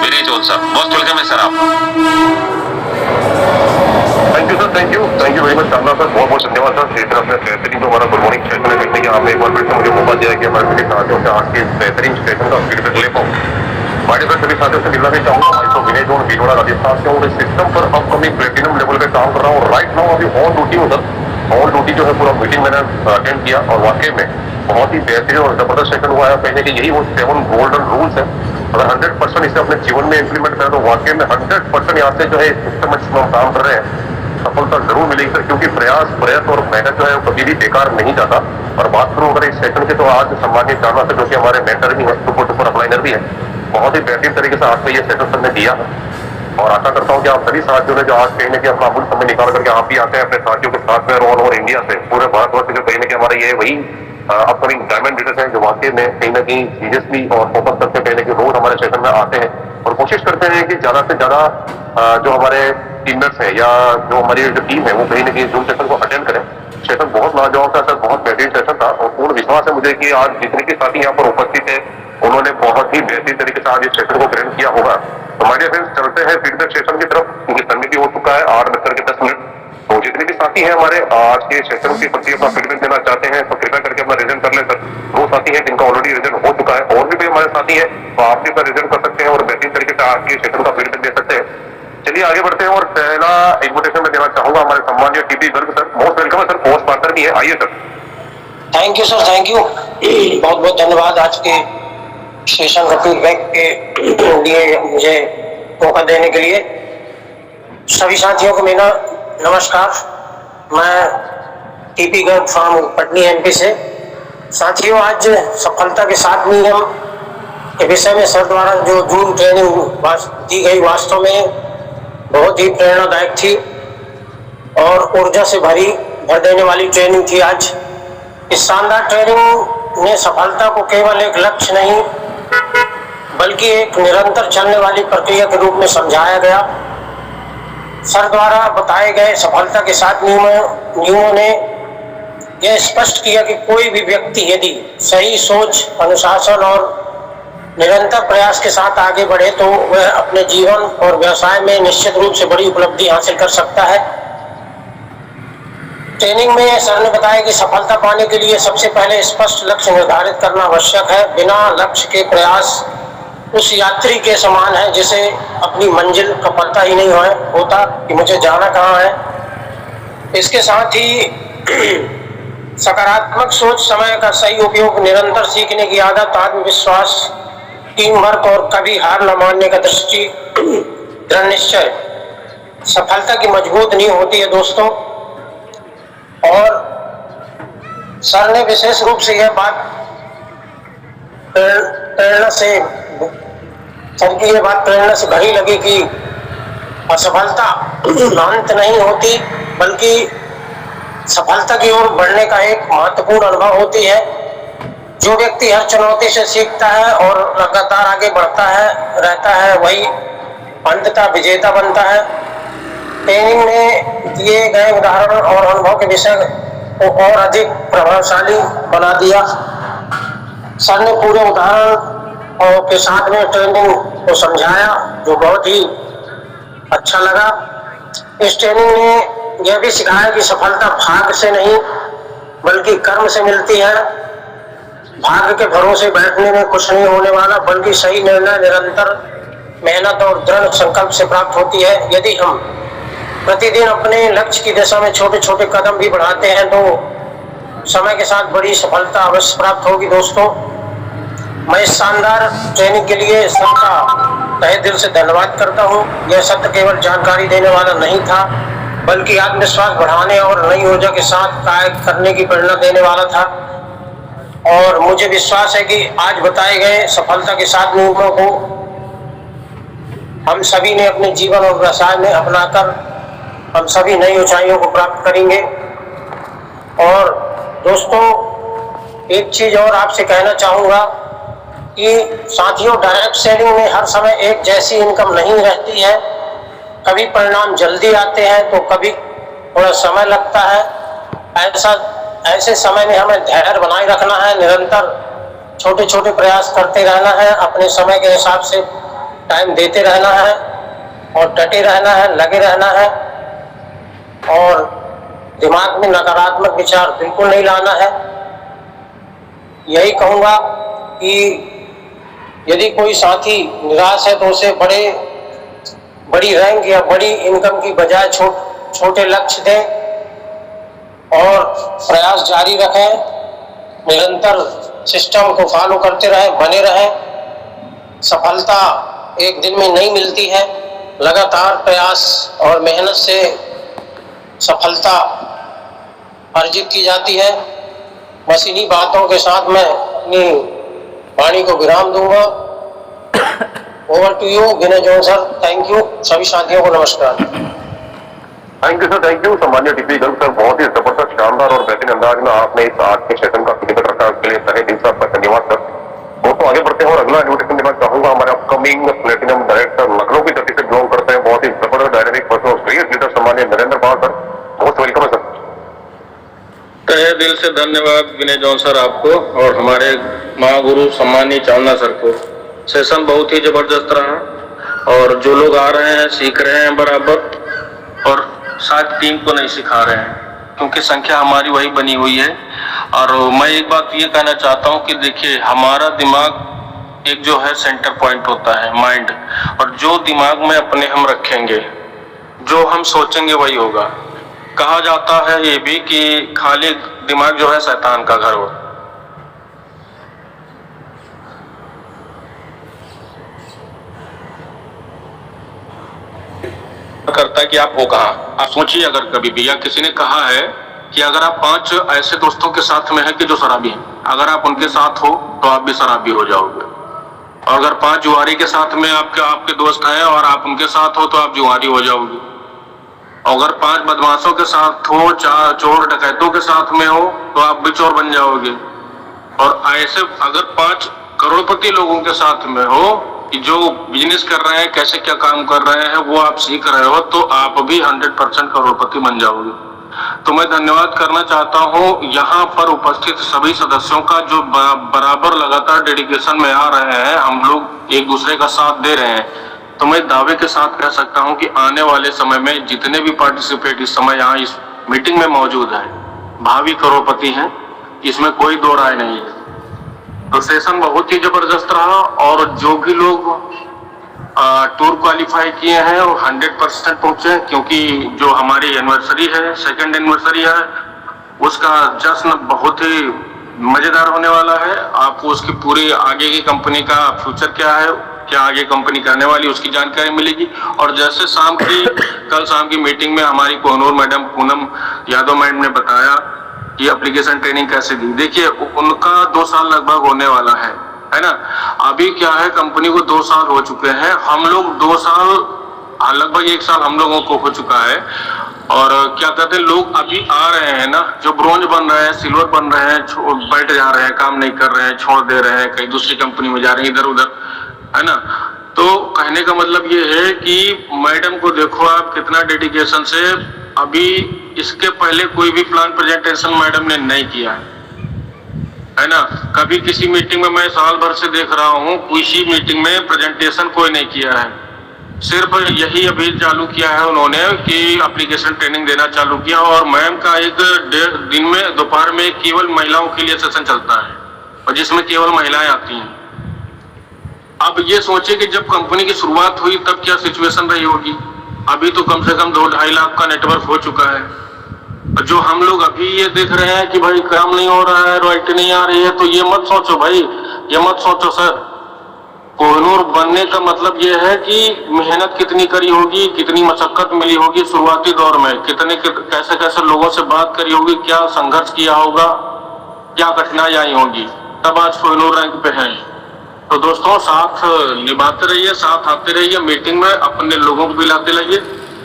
Speaker 1: Vinay zone sir, most welcome है सर आपका।
Speaker 3: Thank you sir, thank you very much शानदार सर, बहुत बहुत धन्यवाद सर। इस तरह से बेहतरीन जो हमारा गुड मॉर्निंग सेशन है देखने के आपने एक बार फिर से मुझे मौका दिया कि हमारे सभी साथियों से आज के बेहतरीन सेशन का फीडबैक ले पाऊँ। हमारे साथ सभी साथियों से मिलना भी चाहूंगा। मैं तो विनय जोन भीलवाड़ा राजस्थान से हूँ। इस सिस्टम पर अपकमिंग प्लेटिनम लेवल पे काम कर रहा हूँ। राइट नाउ अभी ऑन ड्यूटी हूँ सर। ऑन ड्यूटी जो है पूरा मीटिंग मैंने अटेंड किया और वाकई में बहुत ही बेहतरीन और जबरदस्त सेशन हुआ है। कहने की यही वो 7 गोल्डन रूल्स है, अगर 100% इसे अपने जीवन में इंप्लीमेंट करें तो वाकई में 100% यहाँ से जो है सिस्टम जिसमें हम काम कर रहे हैं सफलता जरूर मिलेगी सर, क्योंकि प्रयास और मेहनत जो है वो कभी भी बेकार नहीं जाता। और बात करूं अगर इस सेशन की तो आज सम्मानित जानना सर, क्योंकि हमारे मेंटर भी है, सुपर अपलाइनर भी है, बहुत ही बेहतरीन तरीके से आज का ये सेशन सर ने दिया है। और आशा करता हूँ कि आप सभी साथियों ने जो आज कहीं ना कहीं अपना अमूल्य समय निकाल करके आप भी आते हैं अपने साथियों के साथ में ऑल ओवर इंडिया से पूरे भारतवर्ष से, कहीं ना कहीं हमारे ये वही अपकमिंग डायमंड लीडर्स हैं जो वाकई में कहीं ना कहीं सीरियसली और फोकस करके कहीं ना कहीं रोज हमारे सेशन में आते हैं और कोशिश करते हैं कि ज्यादा से ज्यादा जो हमारे टीममेट्स हैं या जो हमारी जो टीम है वो कहीं ना कहीं जूम सेशन को अटेंड करें। सेशन बहुत लाजवाब था सर, बहुत बेहतरीन सेशन था और पूर्ण विश्वास है मुझे कि आज जितने भी साथी यहाँ पर उपस्थित है उन्होंने बहुत ही बेहतरीन तरीके से आज इस सेशन को ग्रहण किया होगा। तो हमारे फ्रेंड्स चलते हैं फीडबैक सेशन की तरफ, क्योंकि समय भी हो चुका है 8:10 तो जितने भी साथी हैं हमारे आज के सेशन के प्रति अपना फीडबैक देना चाहते हैं तो कृपया करके अपना रिजन कर लें सर। 2 साथी हैं जिनका ऑलरेडी रिजन हो चुका है, और भी हमारे साथी हैं तो आप भी अपना रिजन कर सकते हैं और बेहतरीन तरीके से आज के सेशन का फीडबैक दे सकते हैं। चलिए आगे बढ़ते हैं और पहला इन्विटेशन में देना चाहूंगा हमारे सम्मानीय T P Garg sir, most welcome है सर, पोस्ट पार्टनर भी है, आइए sir.
Speaker 4: Thank you sir, thank you, बहुत बहुत धन्यवाद आज के सेशन का फीडबैक के लिए मुझे मौका देने के लिए। सभी साथियों को मेरा नमस्कार, मैं TP Garg from Patni MP से। साथियों, आज सफलता के 7 नियम के विषय में सर द्वारा जो जूम ट्रेनिंग दी गई वास्तव में बहुत ही प्रेरणादायक थी और ऊर्जा से भर देने वाली ट्रेनिंग थी। आज इस शानदार ट्रेनिंग ने सफलता को केवल एक लक्ष्य नहीं बल्कि एक निरंतर चलने वाली प्रक्रिया के रूप में समझाया गया। सर द्वारा बताए गए सफलता के 7 नियमों ने यह स्पष्ट किया कि कोई भी व्यक्ति यदि सही सोच, अनुशासन और निरंतर प्रयास के साथ आगे बढ़े तो वह अपने जीवन और व्यवसाय में निश्चित रूप से बड़ी उपलब्धि हासिल कर सकता है। ट्रेनिंग में सर ने बताया कि सफलता पाने के लिए सबसे पहले स्पष्ट लक्ष्य निर्धारित करना आवश्यक है। बिना लक्ष्य के प्रयास उस यात्री के समान है जिसे अपनी मंजिल का पता ही नहीं होता कि मुझे जाना कहाँ है। इसके साथ ही सकारात्मक सोच, समय का सही उपयोग, निरंतर सीखने की आदत, आत्मविश्वास, टीम वर्क और कभी हार न मानने का दृढ़ निश्चय सफलता की मजबूत नींव होती है दोस्तों। और सर ने विशेष रूप से यह बात प्रेरणा से भरी लगी कि असफलता अंत नहीं होती बल्कि सफलता की ओर बढ़ने का एक महत्वपूर्ण अनुभव होती है। जो व्यक्ति हर चुनौती से सीखता है और लगातार आगे बढ़ता रहता है वही अंततः विजेता बनता है। ट्रेनिंग में दिए गए उदाहरण और अनुभव के विषय को और अधिक प्रभावशाली बना दिया। सर ने पूरे उदाहरण के साथ में ट्रेनिंग को समझाया जो बहुत ही अच्छा लगा। इस ट्रेनिंग ने यह भी सिखाया कि सफलता भाग्य से नहीं बल्कि कर्म से मिलती है। भाग्य के भरोसे बैठने में कुछ नहीं होने वाला, बल्कि सही निर्णय, निरंतर मेहनत और दृढ़ संकल्प से प्राप्त होती है। यदि हम प्रतिदिन अपने लक्ष्य की दिशा में छोटे छोटे कदम भी बढ़ाते हैं तो समय के साथ बड़ी सफलता अवश्य प्राप्त होगी। दोस्तों, मैं इस शानदार ट्रेनिंग के लिए सबका तहे दिल से धन्यवाद करता हूँ। यह सत्र केवल जानकारी देने वाला नहीं था, बल्कि आत्मविश्वास बढ़ाने और नई ऊर्जा के साथ कार्य करने की प्रेरणा देने वाला था। और मुझे विश्वास है कि आज बताए गए सफलता के साथ नियमों को हम सभी ने अपने जीवन और व्यवसाय में अपनाकर हम सभी नई ऊंचाइयों को प्राप्त करेंगे। और दोस्तों, एक चीज और आपसे कहना चाहूंगा कि साथियों, डायरेक्ट सेलिंग में हर समय एक जैसी इनकम नहीं रहती है। कभी परिणाम जल्दी आते हैं तो कभी थोड़ा समय लगता है। ऐसे समय में हमें धैर्य बनाए रखना है, निरंतर छोटे छोटे प्रयास करते रहना है, अपने समय के हिसाब से टाइम देते रहना है और डटे रहना है, लगे रहना है। और दिमाग में नकारात्मक विचार बिल्कुल नहीं लाना है। यही कहूँगा कि यदि कोई साथी निराश है तो उसे बड़ी रैंक या बड़ी इनकम की बजाय छोटे लक्ष्य दें और प्रयास जारी रखें। निरंतर सिस्टम को फॉलो करते रहें, बने रहें। सफलता एक दिन में नहीं मिलती है, लगातार प्रयास और मेहनत से सफलता अर्जित की जाती है। बस इन्हीं बातों के साथ मैं अपनी वाणी को विराम दूंगा। Over to you Vinay John sir. Thank you. सभी साथियों को नमस्कार।
Speaker 3: Thank you sir, thank you. सम्मानित टीपी गर्ग सर, बहुत ही जबरदस्त, शानदार और बेहतरीन अंदाज में आपने इस आज के सेशन का क्लियर रखा, उसके लिए तहे दिल से आपका धन्यवाद सर। दोस्तों, आगे बढ़ते हैं और अगला इन्विटेशन देना चाहूंगा हमारे अपकमिंग प्लेटिनम डायरेक्टर लखनऊ की धरती से बिलोंग करते हैं, बहुत ही जबरदस्त डायनेमिक पर्सन, ग्रेट लीडर, सम्मानित Narendra Pal sir. Most welcome है सर।
Speaker 5: तहे दिल से धन्यवाद विनय जॉन सर आपको और हमारे महागुरु सम्मानीय चावला सर को। सेशन बहुत ही जबरदस्त रहा और जो लोग आ रहे हैं सीख रहे हैं बराबर, और शायद टीम को नहीं सिखा रहे हैं क्योंकि संख्या हमारी वही बनी हुई है। और मैं एक बात ये कहना चाहता हूँ कि देखिए, हमारा दिमाग एक जो है सेंटर पॉइंट होता है, माइंड, और जो दिमाग में अपने हम रखेंगे, जो हम सोचेंगे वही होगा। कहा जाता है ये भी कि खाली दिमाग जो है शैतान का घर हो। करता है कि आप हो कहाँ। आप सोचिए, अगर कभी भी या किसी ने कहा है कि अगर आप 5 ऐसे दोस्तों के साथ में हैं कि जो शराबी हैं, अगर आप उनके साथ हो तो आप भी शराबी हो जाओगे। और अगर 5 जुआरी के साथ में आपके दोस्त हैं और आप उनके साथ हो तो आप जुआरी हो जाओगे। अगर 5 बदमाशों के साथ हो, 4 चोर डकैतों के साथ में हो तो आप भी चोर बन जाओगे। और ऐसे अगर 5 करोड़पति लोगों के साथ में हो कि जो बिजनेस कर रहे हैं, कैसे क्या काम कर रहे हैं, वो आप सीख रहे हो तो आप भी 100% करोड़पति बन जाओगे। तो मैं धन्यवाद करना चाहता हूँ यहाँ पर उपस्थित सभी सदस्यों का, जो बराबर लगातार डेडिकेशन में आ रहे हैं। हम लोग एक दूसरे का साथ दे रहे हैं। तो मैं दावे के साथ कह सकता हूँ कि आने वाले समय में जितने भी पार्टिसिपेट इस समय यहाँ इस मीटिंग में मौजूद है, भावी करोड़पति हैं, इसमें कोई दो राय नहीं है। तो सेशन बहुत ही जबरदस्त रहा और जो भी लोग टूर क्वालिफाई किए हैं वो 100% पहुंचे, क्योंकि जो हमारी एनिवर्सरी है, 2nd एनिवर्सरी है, उसका जश्न बहुत ही मजेदार होने वाला है। आपको उसकी पूरी आगे की कंपनी का फ्यूचर क्या है, क्या आगे कंपनी करने वाली, उसकी जानकारी मिलेगी। और जैसे कल शाम की मीटिंग में हमारी कोहनूर मैडम पूनम यादव मैडम ने बताया कि एप्लीकेशन ट्रेनिंग कैसे दी। देखिए, उनका 2 साल लगभग होने वाला है ना। अभी क्या है, कंपनी को 2 साल हो चुके हैं, हम लोग 2 साल, लगभग 1 साल हम लोगों को हो चुका है। और क्या कहते हैं, लोग अभी आ रहे हैं ना, जो ब्रोंज बन रहे हैं, सिल्वर बन रहे हैं, बैठ जा रहे हैं, काम नहीं कर रहे हैं, छोड़ दे रहे हैं, कहीं दूसरी कंपनी में जा रहे हैं, इधर उधर, है ना। तो कहने का मतलब ये है कि मैडम को देखो आप कितना डेडिकेशन से, अभी इसके पहले कोई भी प्लान प्रेजेंटेशन मैडम ने नहीं किया है ना। कभी किसी मीटिंग में, मैं साल भर से देख रहा हूँ, किसी मीटिंग में प्रेजेंटेशन कोई नहीं किया है। सिर्फ यही अभी चालू किया है उन्होंने कि एप्लीकेशन ट्रेनिंग देना चालू किया। और मैम का एक दिन में दोपहर में केवल महिलाओं के लिए सेशन चलता है और जिसमें केवल महिलाएं आती हैं। अब ये सोचे कि जब कंपनी की शुरुआत हुई तब क्या सिचुएशन रही होगी। अभी तो कम से कम 2-2.5 लाख का नेटवर्क हो चुका है। जो हम लोग अभी ये देख रहे हैं कि भाई काम नहीं हो रहा है, रॉयल्टी नहीं आ रही है, तो ये मत सोचो भाई, ये मत सोचो सर। कोहिनूर बनने का मतलब ये है कि मेहनत कितनी करी होगी, कितनी मशक्कत मिली होगी शुरुआती दौर में, कैसे कैसे लोगों से बात करी होगी, क्या संघर्ष किया होगा, क्या कठिनाई आई होगी, तब आज कोहिनूर रैंक पे हैं। तो दोस्तों साथ निभाते रहिए, साथ आते रहिए, मीटिंग में अपने लोगों को भी लाते रहिए।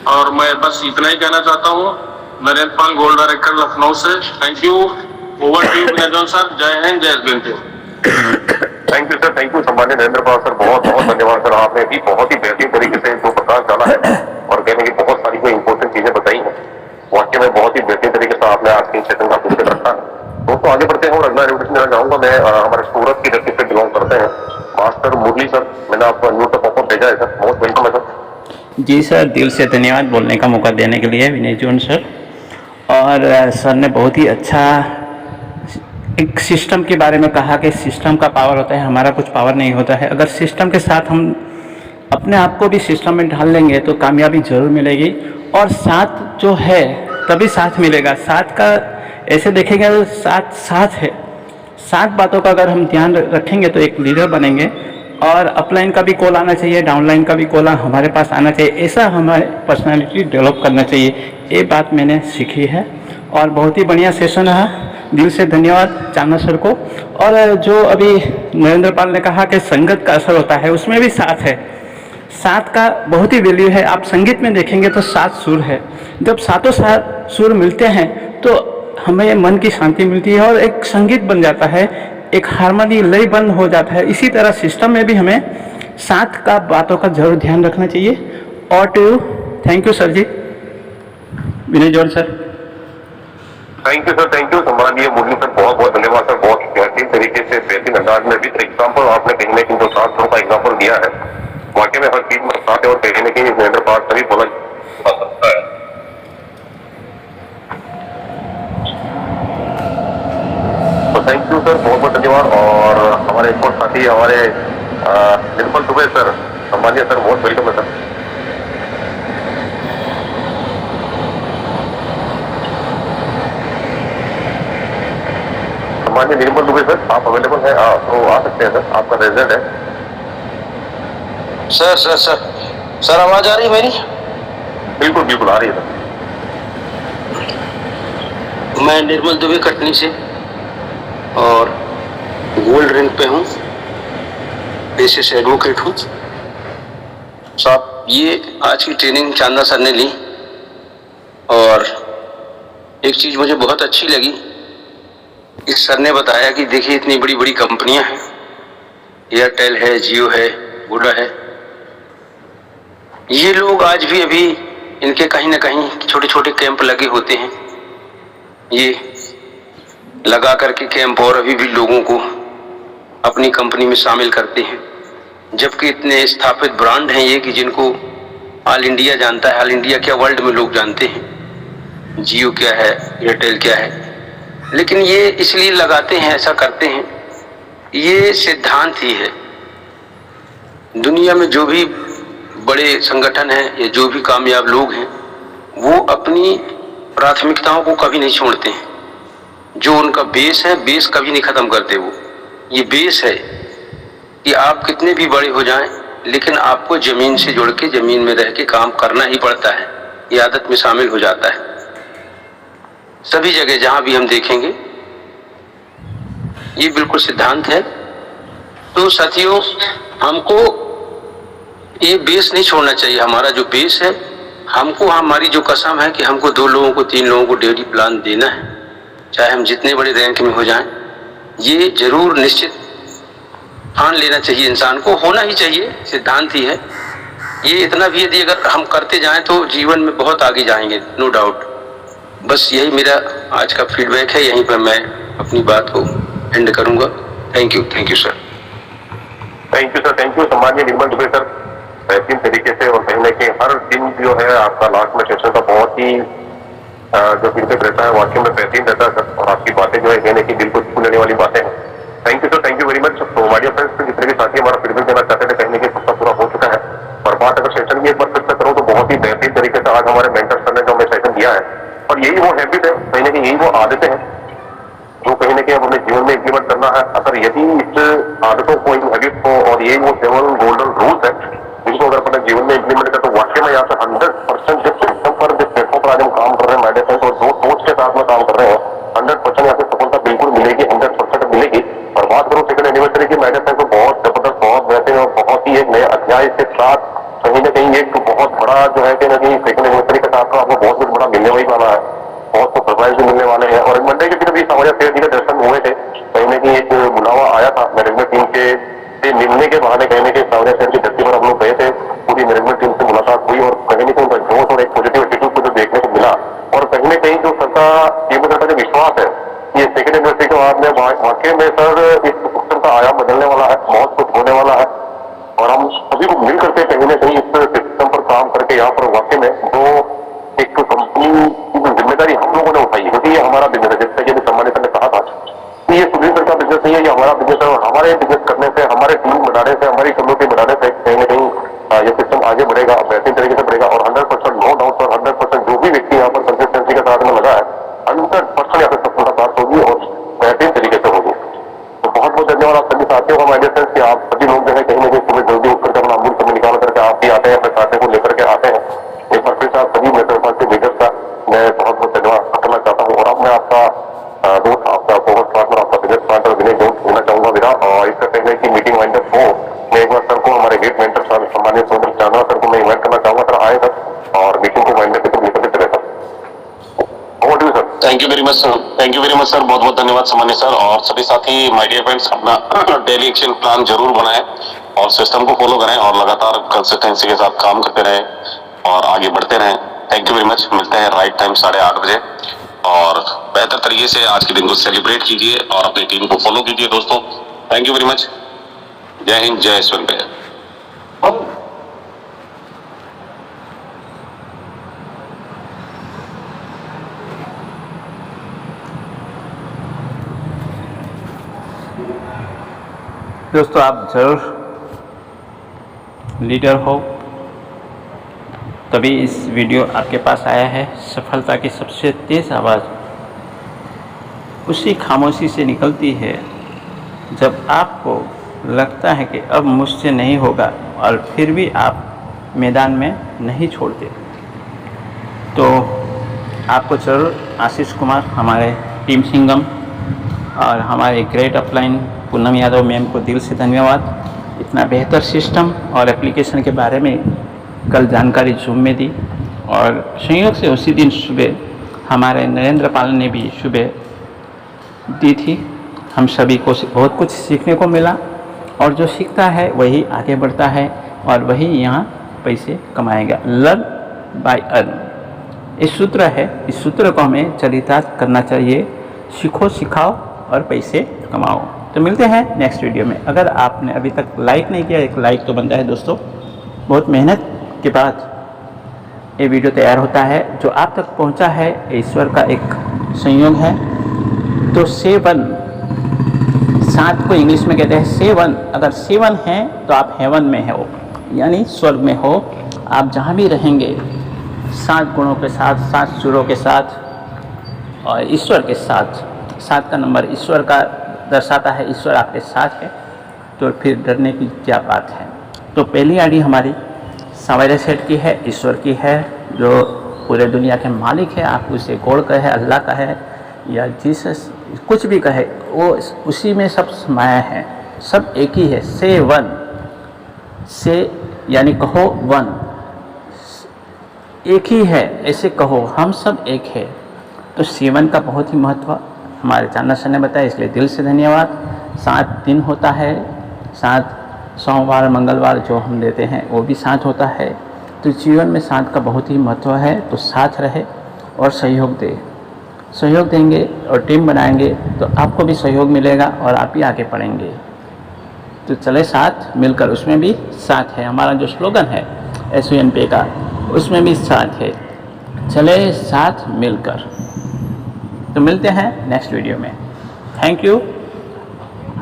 Speaker 5: और मैं बस इतना ही कहना चाहता हूँ, नरेंद्र पाल, गोल्ड डायरेक्टर लखनऊ से। Thank you. Over to you Vinay John sir. जय हिंद, जय बिंदु।
Speaker 3: Thank you sir, thank you सम्मानित नरेंद्र पाल सर, बहुत बहुत धन्यवाद सर। आपने भी बहुत ही बेहतरीन तरीके से जो प्रकाश डाला है और कहने की बहुत सारी कोई इंपॉर्टेंट चीजें बताई हैं, वाकई में बहुत ही बेहतरीन तरीके से आपने आज के सेशन का पूरे रखा। दोस्तों आगे बढ़ते हैं और अगला इन्विटेशन देना चाहूंगा मैं। हमारे सूरत की धरती से बिलोंग करते हैं मास्टर मुरली सर, मैंने आपको अनम्यूट का पॉपअप भेजा है सर, मोस्ट वेलकम है सर।
Speaker 6: जी सर, दिल से धन्यवाद बोलने का मौका देने के लिए विनय जॉन सर। और सर ने बहुत ही अच्छा एक सिस्टम के बारे में कहा कि सिस्टम का पावर होता है, हमारा कुछ पावर नहीं होता है। अगर सिस्टम के साथ हम अपने आप को भी सिस्टम में ढाल लेंगे तो कामयाबी ज़रूर मिलेगी। और साथ जो है तभी साथ मिलेगा। साथ का ऐसे देखेंगे तो साथ है। 7 बातों का अगर हम ध्यान रखेंगे तो एक लीडर बनेंगे। और अपलाइन का भी कॉल आना चाहिए, डाउनलाइन का भी कॉल हमारे पास आना चाहिए। ऐसा हमारे पर्सनालिटी डेवलप करना चाहिए। ये बात मैंने सीखी है और बहुत ही बढ़िया सेशन रहा। दिल से धन्यवाद चांदा सर को। और जो अभी नरेंद्र पाल ने कहा कि संगत का असर होता है, उसमें भी साथ है। साथ का बहुत ही वैल्यू है। आप संगीत में देखेंगे तो 7 सुर है। जब 7 सुर मिलते हैं तो हमें मन की शांति मिलती है और एक संगीत बन जाता है, एक हारमोनी लय बंद हो जाता है। इसी तरह सिस्टम में भी हमें साथ का बातों का जरूर ध्यान रखना चाहिए। और to you, thank you sir ji, Vinay John sir.
Speaker 3: Thank you sir, thank you सम्मानीय मुरली सर, बहुत बहुत धन्यवाद सर। बहुत बेहतरीन तरीके से बेहतरीन अंदाज में भी एग्जाम्पल आपने कहीं ना कहीं जो 7 का एग्जाम्पल दिया है, वाकई में हर चीज में साथ है और कहीं ना कहीं नरेंद्र पाल सभी बोला जा सकता है। तो थैंक यू सर, बहुत बहुत धन्यवाद। और हमारे एक और साथी हमारे निर्मल दुबे सर, सम्मानीय सर, बहुत वेलकम है सर। सम्मानीय निर्मल दुबे सर, आप अवेलेबल हैं? तो आ सकते हैं सर, आपका रिजल्ट है।
Speaker 4: सर आवाज आ रही है मेरी?
Speaker 3: बिल्कुल बिल्कुल आ रही है सर।
Speaker 4: मैं निर्मल दुबे कटनी से और गोल्ड रैंक पे हूँ, पेशे से एडवोकेट हूँ। साहब ये आज की ट्रेनिंग चांदा सर ने ली और एक चीज़ मुझे बहुत अच्छी लगी। इस सर ने बताया कि देखिए इतनी बड़ी बड़ी कंपनियां हैं, एयरटेल है, जियो है, वोडा है, ये लोग आज भी अभी इनके कहीं ना कहीं छोटे छोटे कैंप लगे होते हैं। ये लगा करके कैंप और अभी भी लोगों को अपनी कंपनी में शामिल करते हैं, जबकि इतने स्थापित ब्रांड हैं ये कि जिनको ऑल इंडिया जानता है। ऑल इंडिया क्या, वर्ल्ड में लोग जानते हैं जियो क्या है, एयरटेल क्या है। लेकिन ये इसलिए लगाते हैं, ऐसा करते हैं, ये सिद्धांत ही है। दुनिया में जो भी बड़े संगठन हैं या जो भी कामयाब लोग हैं, वो अपनी प्राथमिकताओं को कभी नहीं छोड़ते हैं। जो उनका बेस है, बेस कभी नहीं खत्म करते वो। ये बेस है कि आप कितने भी बड़े हो जाएं, लेकिन आपको जमीन से जुड़ के जमीन में रह के काम करना ही पड़ता है। ये आदत में शामिल हो जाता है। सभी जगह जहां भी हम देखेंगे ये बिल्कुल सिद्धांत है। तो साथियों, हमको ये बेस नहीं छोड़ना चाहिए। हमारा जो बेस है, हमको हमारी जो कसम है कि हमको 2 लोगों को 3 लोगों को डेली प्लान देना है, चाहे हम जितने बड़े रैंक में हो जाएं। ये जरूर निश्चित ठान लेना चाहिए, इंसान को होना ही चाहिए, सिद्धांत ही है ये। इतना भी यदि अगर हम करते जाएं तो जीवन में बहुत आगे जाएंगे, नो डाउट। बस यही मेरा आज का फीडबैक है, यहीं पर मैं अपनी बात को एंड करूंगा। Thank you sir.
Speaker 3: Thank you sir, thank you सम्मानीय निर्मल दुबे सर, बेहतरीन तरीके से। और कहीं ना कहीं हर दिन जो है आपका लास्ट में सेशन का बहुत ही जो फीडबैक रहता है, वाकई में बेहतरीन रहता है सर। और आपकी बातें जो है कहने की बिल्कुल छू लेने वाली बातें हैं। Thank you sir, thank you very much. तो माय डियर फ्रेंड्स, जितने भी साथी हमारा फीडबैक देना चाहते थे, कहीं ना कहीं सबका पूरा हो चुका है। और बात अगर सेशन की एक बार फिर से करूँ तो बहुत ही बेहतरीन तरीके से आज हमारे मेंटर सर ने जो हमें सेशन दिया है, और यही वो हैबिट है आदतें हैं जो कहीं ना कहीं हमें जीवन में इम्प्लीमेंट करना है। अगर यदि इस आदतों को, इन हैबिट को, और ये वो 7 गोल्डन रूल्स है जिनको अगर अपने जीवन में इम्प्लीमेंट करें तो वाकई में यहाँ से 100% जिस सिस्टम पर, जिस प्लेटफॉर्म पर आज हम काम कर रहे हैं माय डियर फ्रेंड्स, और जो सोच के साथ में काम कर रहे हैं, 100% यहाँ से सफलता बिल्कुल मिलेगी, 100% मिलेगी। और बात करूँ सेकंड एनिवर्सरी की, माय डियर फ्रेंड्स, तो बहुत जबरदस्त, बहुत बेहतरीन और बहुत ही एक नया अध्याय के साथ कहीं ना कहीं एक बहुत बड़ा जो है कि ना कहीं सेकंड एनिवर्सरी के साथ आपको बहुत कुछ बड़ा मिलने वही वाला है, बहुत कुछ सरप्राइज भी मिलने वाले हैं। और मंडे के दिन भी सावरिया सेठ जी के दर्शन हुए थे, कहीं ना कहीं एक बुलावा आया था मैनेजमेंट टीम के से मिलने के बहाने, कहीं ना कहीं सावरिया सेठ की धरती पर हम लोग गए थे, पूरी मैनेजमेंट टीम से मुलाकात हुई और कहीं ना कहीं उनका जोश और एक पॉजिटिव एटीट्यूड को जो देखने को मिला, और कहीं ना कहीं जो सबका टीम का जो विश्वास है ये सेकंड एनिवर्सरी के बाद में वाकई में सर इस सिस्टम का आयाम बदलने वाला है, बहुत कुछ होने वाला है। और हम सभी को मिल करके कहीं ना कहीं इस सिस्टम पर काम करके यहाँ पर वाकई में जो एक कंपनी की जो जिम्मेदारी हम लोगों ने उठाई है, क्योंकि ये हमारा बिजनेस है, जैसे कि सम्मानित ने कहा था कि ये सुधीर सर का बिजनेस नहीं है, ये हमारा बिजनेस है। और हमारे बिजनेस करने से, हमारे टीम बढ़ाने से, हमारी कम्युनिटी बढ़ाने से कहीं ना कहीं ये सिस्टम आगे बढ़ेगा, बेहतरीन तरीके से बढ़ेगा। और 100% नो डाउट, और 100% जो भी व्यक्ति यहाँ पर कंसिस्टेंसी के साथ में लगा है, 100% यहाँ से सफलता प्राप्त होगी और बेहतरीन तरीके से होगी। तो बहुत बहुत धन्यवाद आप सभी साथियों का, माय डियर फ्रेंड्स, कि आप सभी लोग जो है कहीं ना कहीं सुबह जल्दी उठ करके अपना अमूल समय निकाल करके आप भी आते हैं, अपने साथियों को लेकर के आते हैं। एक बार फिर से आप सभी मेरे तरफ से बिगड़ का मैं बहुत बहुत धन्यवाद करना चाहता हूँ। और अब मैं आपका दोस्त, आपका कोवर्स पार्टनर, आपका बिजनेस पार्टनर विनय जोन होना चाहूंगा विदा। और इससे पहले की मीटिंग वाइंड अप हो, मैं एक बार सर को, हमारे गेट मेंटर सर सम्मानित सोनल चांदना सर को मैं इन्वाइट करना चाहूंगा, सर आए सर और मीटिंग को वाइंड अप करके लेकर चले sir. Over to you sir.
Speaker 1: Thank you very much sir, thank you very much sir, बहुत बहुत धन्यवाद सम्मानित सर। और सभी साथी माय डियर फ्रेंड्स, अपना डेली एक्शन प्लान जरूर बनाएं और सिस्टम को फॉलो करें और लगातार कंसिस्टेंसी के साथ काम करते रहें और आगे बढ़ते रहें। Thank you very much. मिलते हैं राइट टाइम 8:30 बजे, और बेहतर तरीके से आज के दिन को सेलिब्रेट कीजिए और अपनी टीम को फॉलो कीजिए दोस्तों। Thank you very much. जय हिंद, जय यशवंत भैया।
Speaker 6: दोस्तों, आप जरूर लीडर हो तभी इस वीडियो आपके पास आया है। सफलता की सबसे तेज़ आवाज़ उसी खामोशी से निकलती है जब आपको लगता है कि अब मुझसे नहीं होगा, और फिर भी आप मैदान में नहीं छोड़ते। तो आपको जरूर आशीष कुमार, हमारे टीम सिंगम और हमारे great upline Poonam Yadav ma'am को दिल से धन्यवाद। इतना बेहतर सिस्टम और एप्लीकेशन के बारे में कल जानकारी जूम में दी, और संयोग से उसी दिन सुबह हमारे नरेंद्र पाल ने भी सुबह दी थी। हम सभी को बहुत कुछ सीखने को मिला, और जो सीखता है वही आगे बढ़ता है और वही यहाँ पैसे कमाएगा। लर्न बाय अर्न, इस सूत्र है, इस सूत्र को हमें चरितार्थ करना चाहिए। सीखो, सिखाओ और पैसे कमाओ। तो मिलते हैं नेक्स्ट वीडियो में। अगर आपने अभी तक लाइक नहीं किया, एक लाइक तो बनता है दोस्तों। बहुत मेहनत के बाद ये वीडियो तैयार होता है, जो आप तक पहुंचा है ईश्वर का एक संयोग है। तो 7 को इंग्लिश में कहते हैं 7। अगर 7 है तो आप हेवन में हो, यानी स्वर्ग में हो। आप जहाँ भी रहेंगे 7 गुणों के साथ, 7 सुरों के साथ और ईश्वर के साथ। 7 का नंबर ईश्वर का दर्शाता है, ईश्वर आपके साथ है, तो फिर डरने की क्या बात है। तो पहली आईडी हमारी सावरिया सेठ की है, ईश्वर की है, जो पूरे दुनिया के मालिक है। आप उसे गॉड कहे, अल्लाह का है या जीसस, कुछ भी कहे, वो उसी में सब समाया है, सब एक ही है। से 1 से यानी कहो 1, एक ही है, ऐसे कहो हम सब एक है। तो 7 का बहुत ही महत्व हमारे चांदना सर ने बताया, इसलिए दिल से धन्यवाद। 7 दिन होता है, 7 सोमवार मंगलवार जो हम देते हैं वो भी 7 होता है। तो जीवन में 7 का बहुत ही महत्व है। तो साथ रहे और सहयोग दे, सहयोग देंगे और टीम बनाएंगे तो आपको भी सहयोग मिलेगा और आप भी आगे बढ़ेंगे। तो चले साथ मिलकर, उसमें भी साथ है। हमारा जो स्लोगन है SUNP का, उसमें भी साथ है, चले साथ मिलकर। तो मिलते हैं नेक्स्ट वीडियो में। Thank you.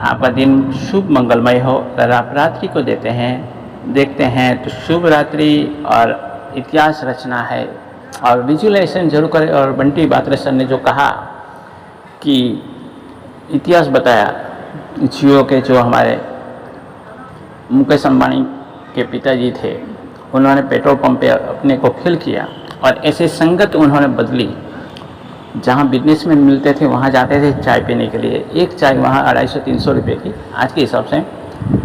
Speaker 6: आपका दिन शुभ मंगलमय हो। अगर आप रात्रि को देखते हैं तो शुभ रात्रि और इतिहास रचना है, और विजुअलाइजेशन जरूर करें। और बंटी बात्रे सर ने जो कहा की इतिहास बताया। जियो के जो हमारे मुकेश अंबानी के पिताजी थे, उन्होंने पेट्रोल पंप पे अपने को फिल किया और ऐसे संगत उन्होंने बदली। जहाँ बिजनेसमैन मिलते थे वहाँ जाते थे चाय पीने के लिए। एक चाय वहाँ 250-300 रुपये की आज के हिसाब से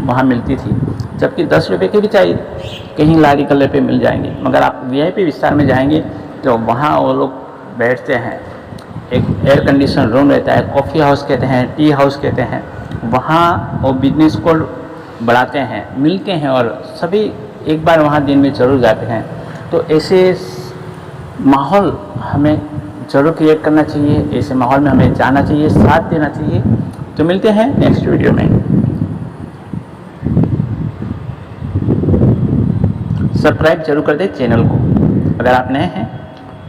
Speaker 6: वहाँ मिलती थी, जबकि 10 रुपये की भी चाय कहीं लारी गल्ले पे मिल जाएंगी। मगर आप VIP विस्तार में जाएंगे तो वहाँ वो लोग बैठते हैं, एक एयर कंडीशन रूम रहता है, कॉफ़ी हाउस कहते हैं, टी हाउस कहते हैं, वहाँ वो बिजनेस को बढ़ाते हैं, मिलते हैं और सभी एक बार वहाँ दिन में ज़रूर जाते हैं। तो ऐसे माहौल हमें ज़रूर क्रिएट करना चाहिए, ऐसे माहौल में हमें जाना चाहिए, साथ देना चाहिए। तो मिलते हैं नेक्स्ट वीडियो में। सब्सक्राइब जरूर कर दें चैनल को, अगर आप नए हैं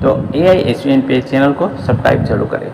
Speaker 6: तो AISVN पे चैनल को सब्सक्राइब जरूर करें।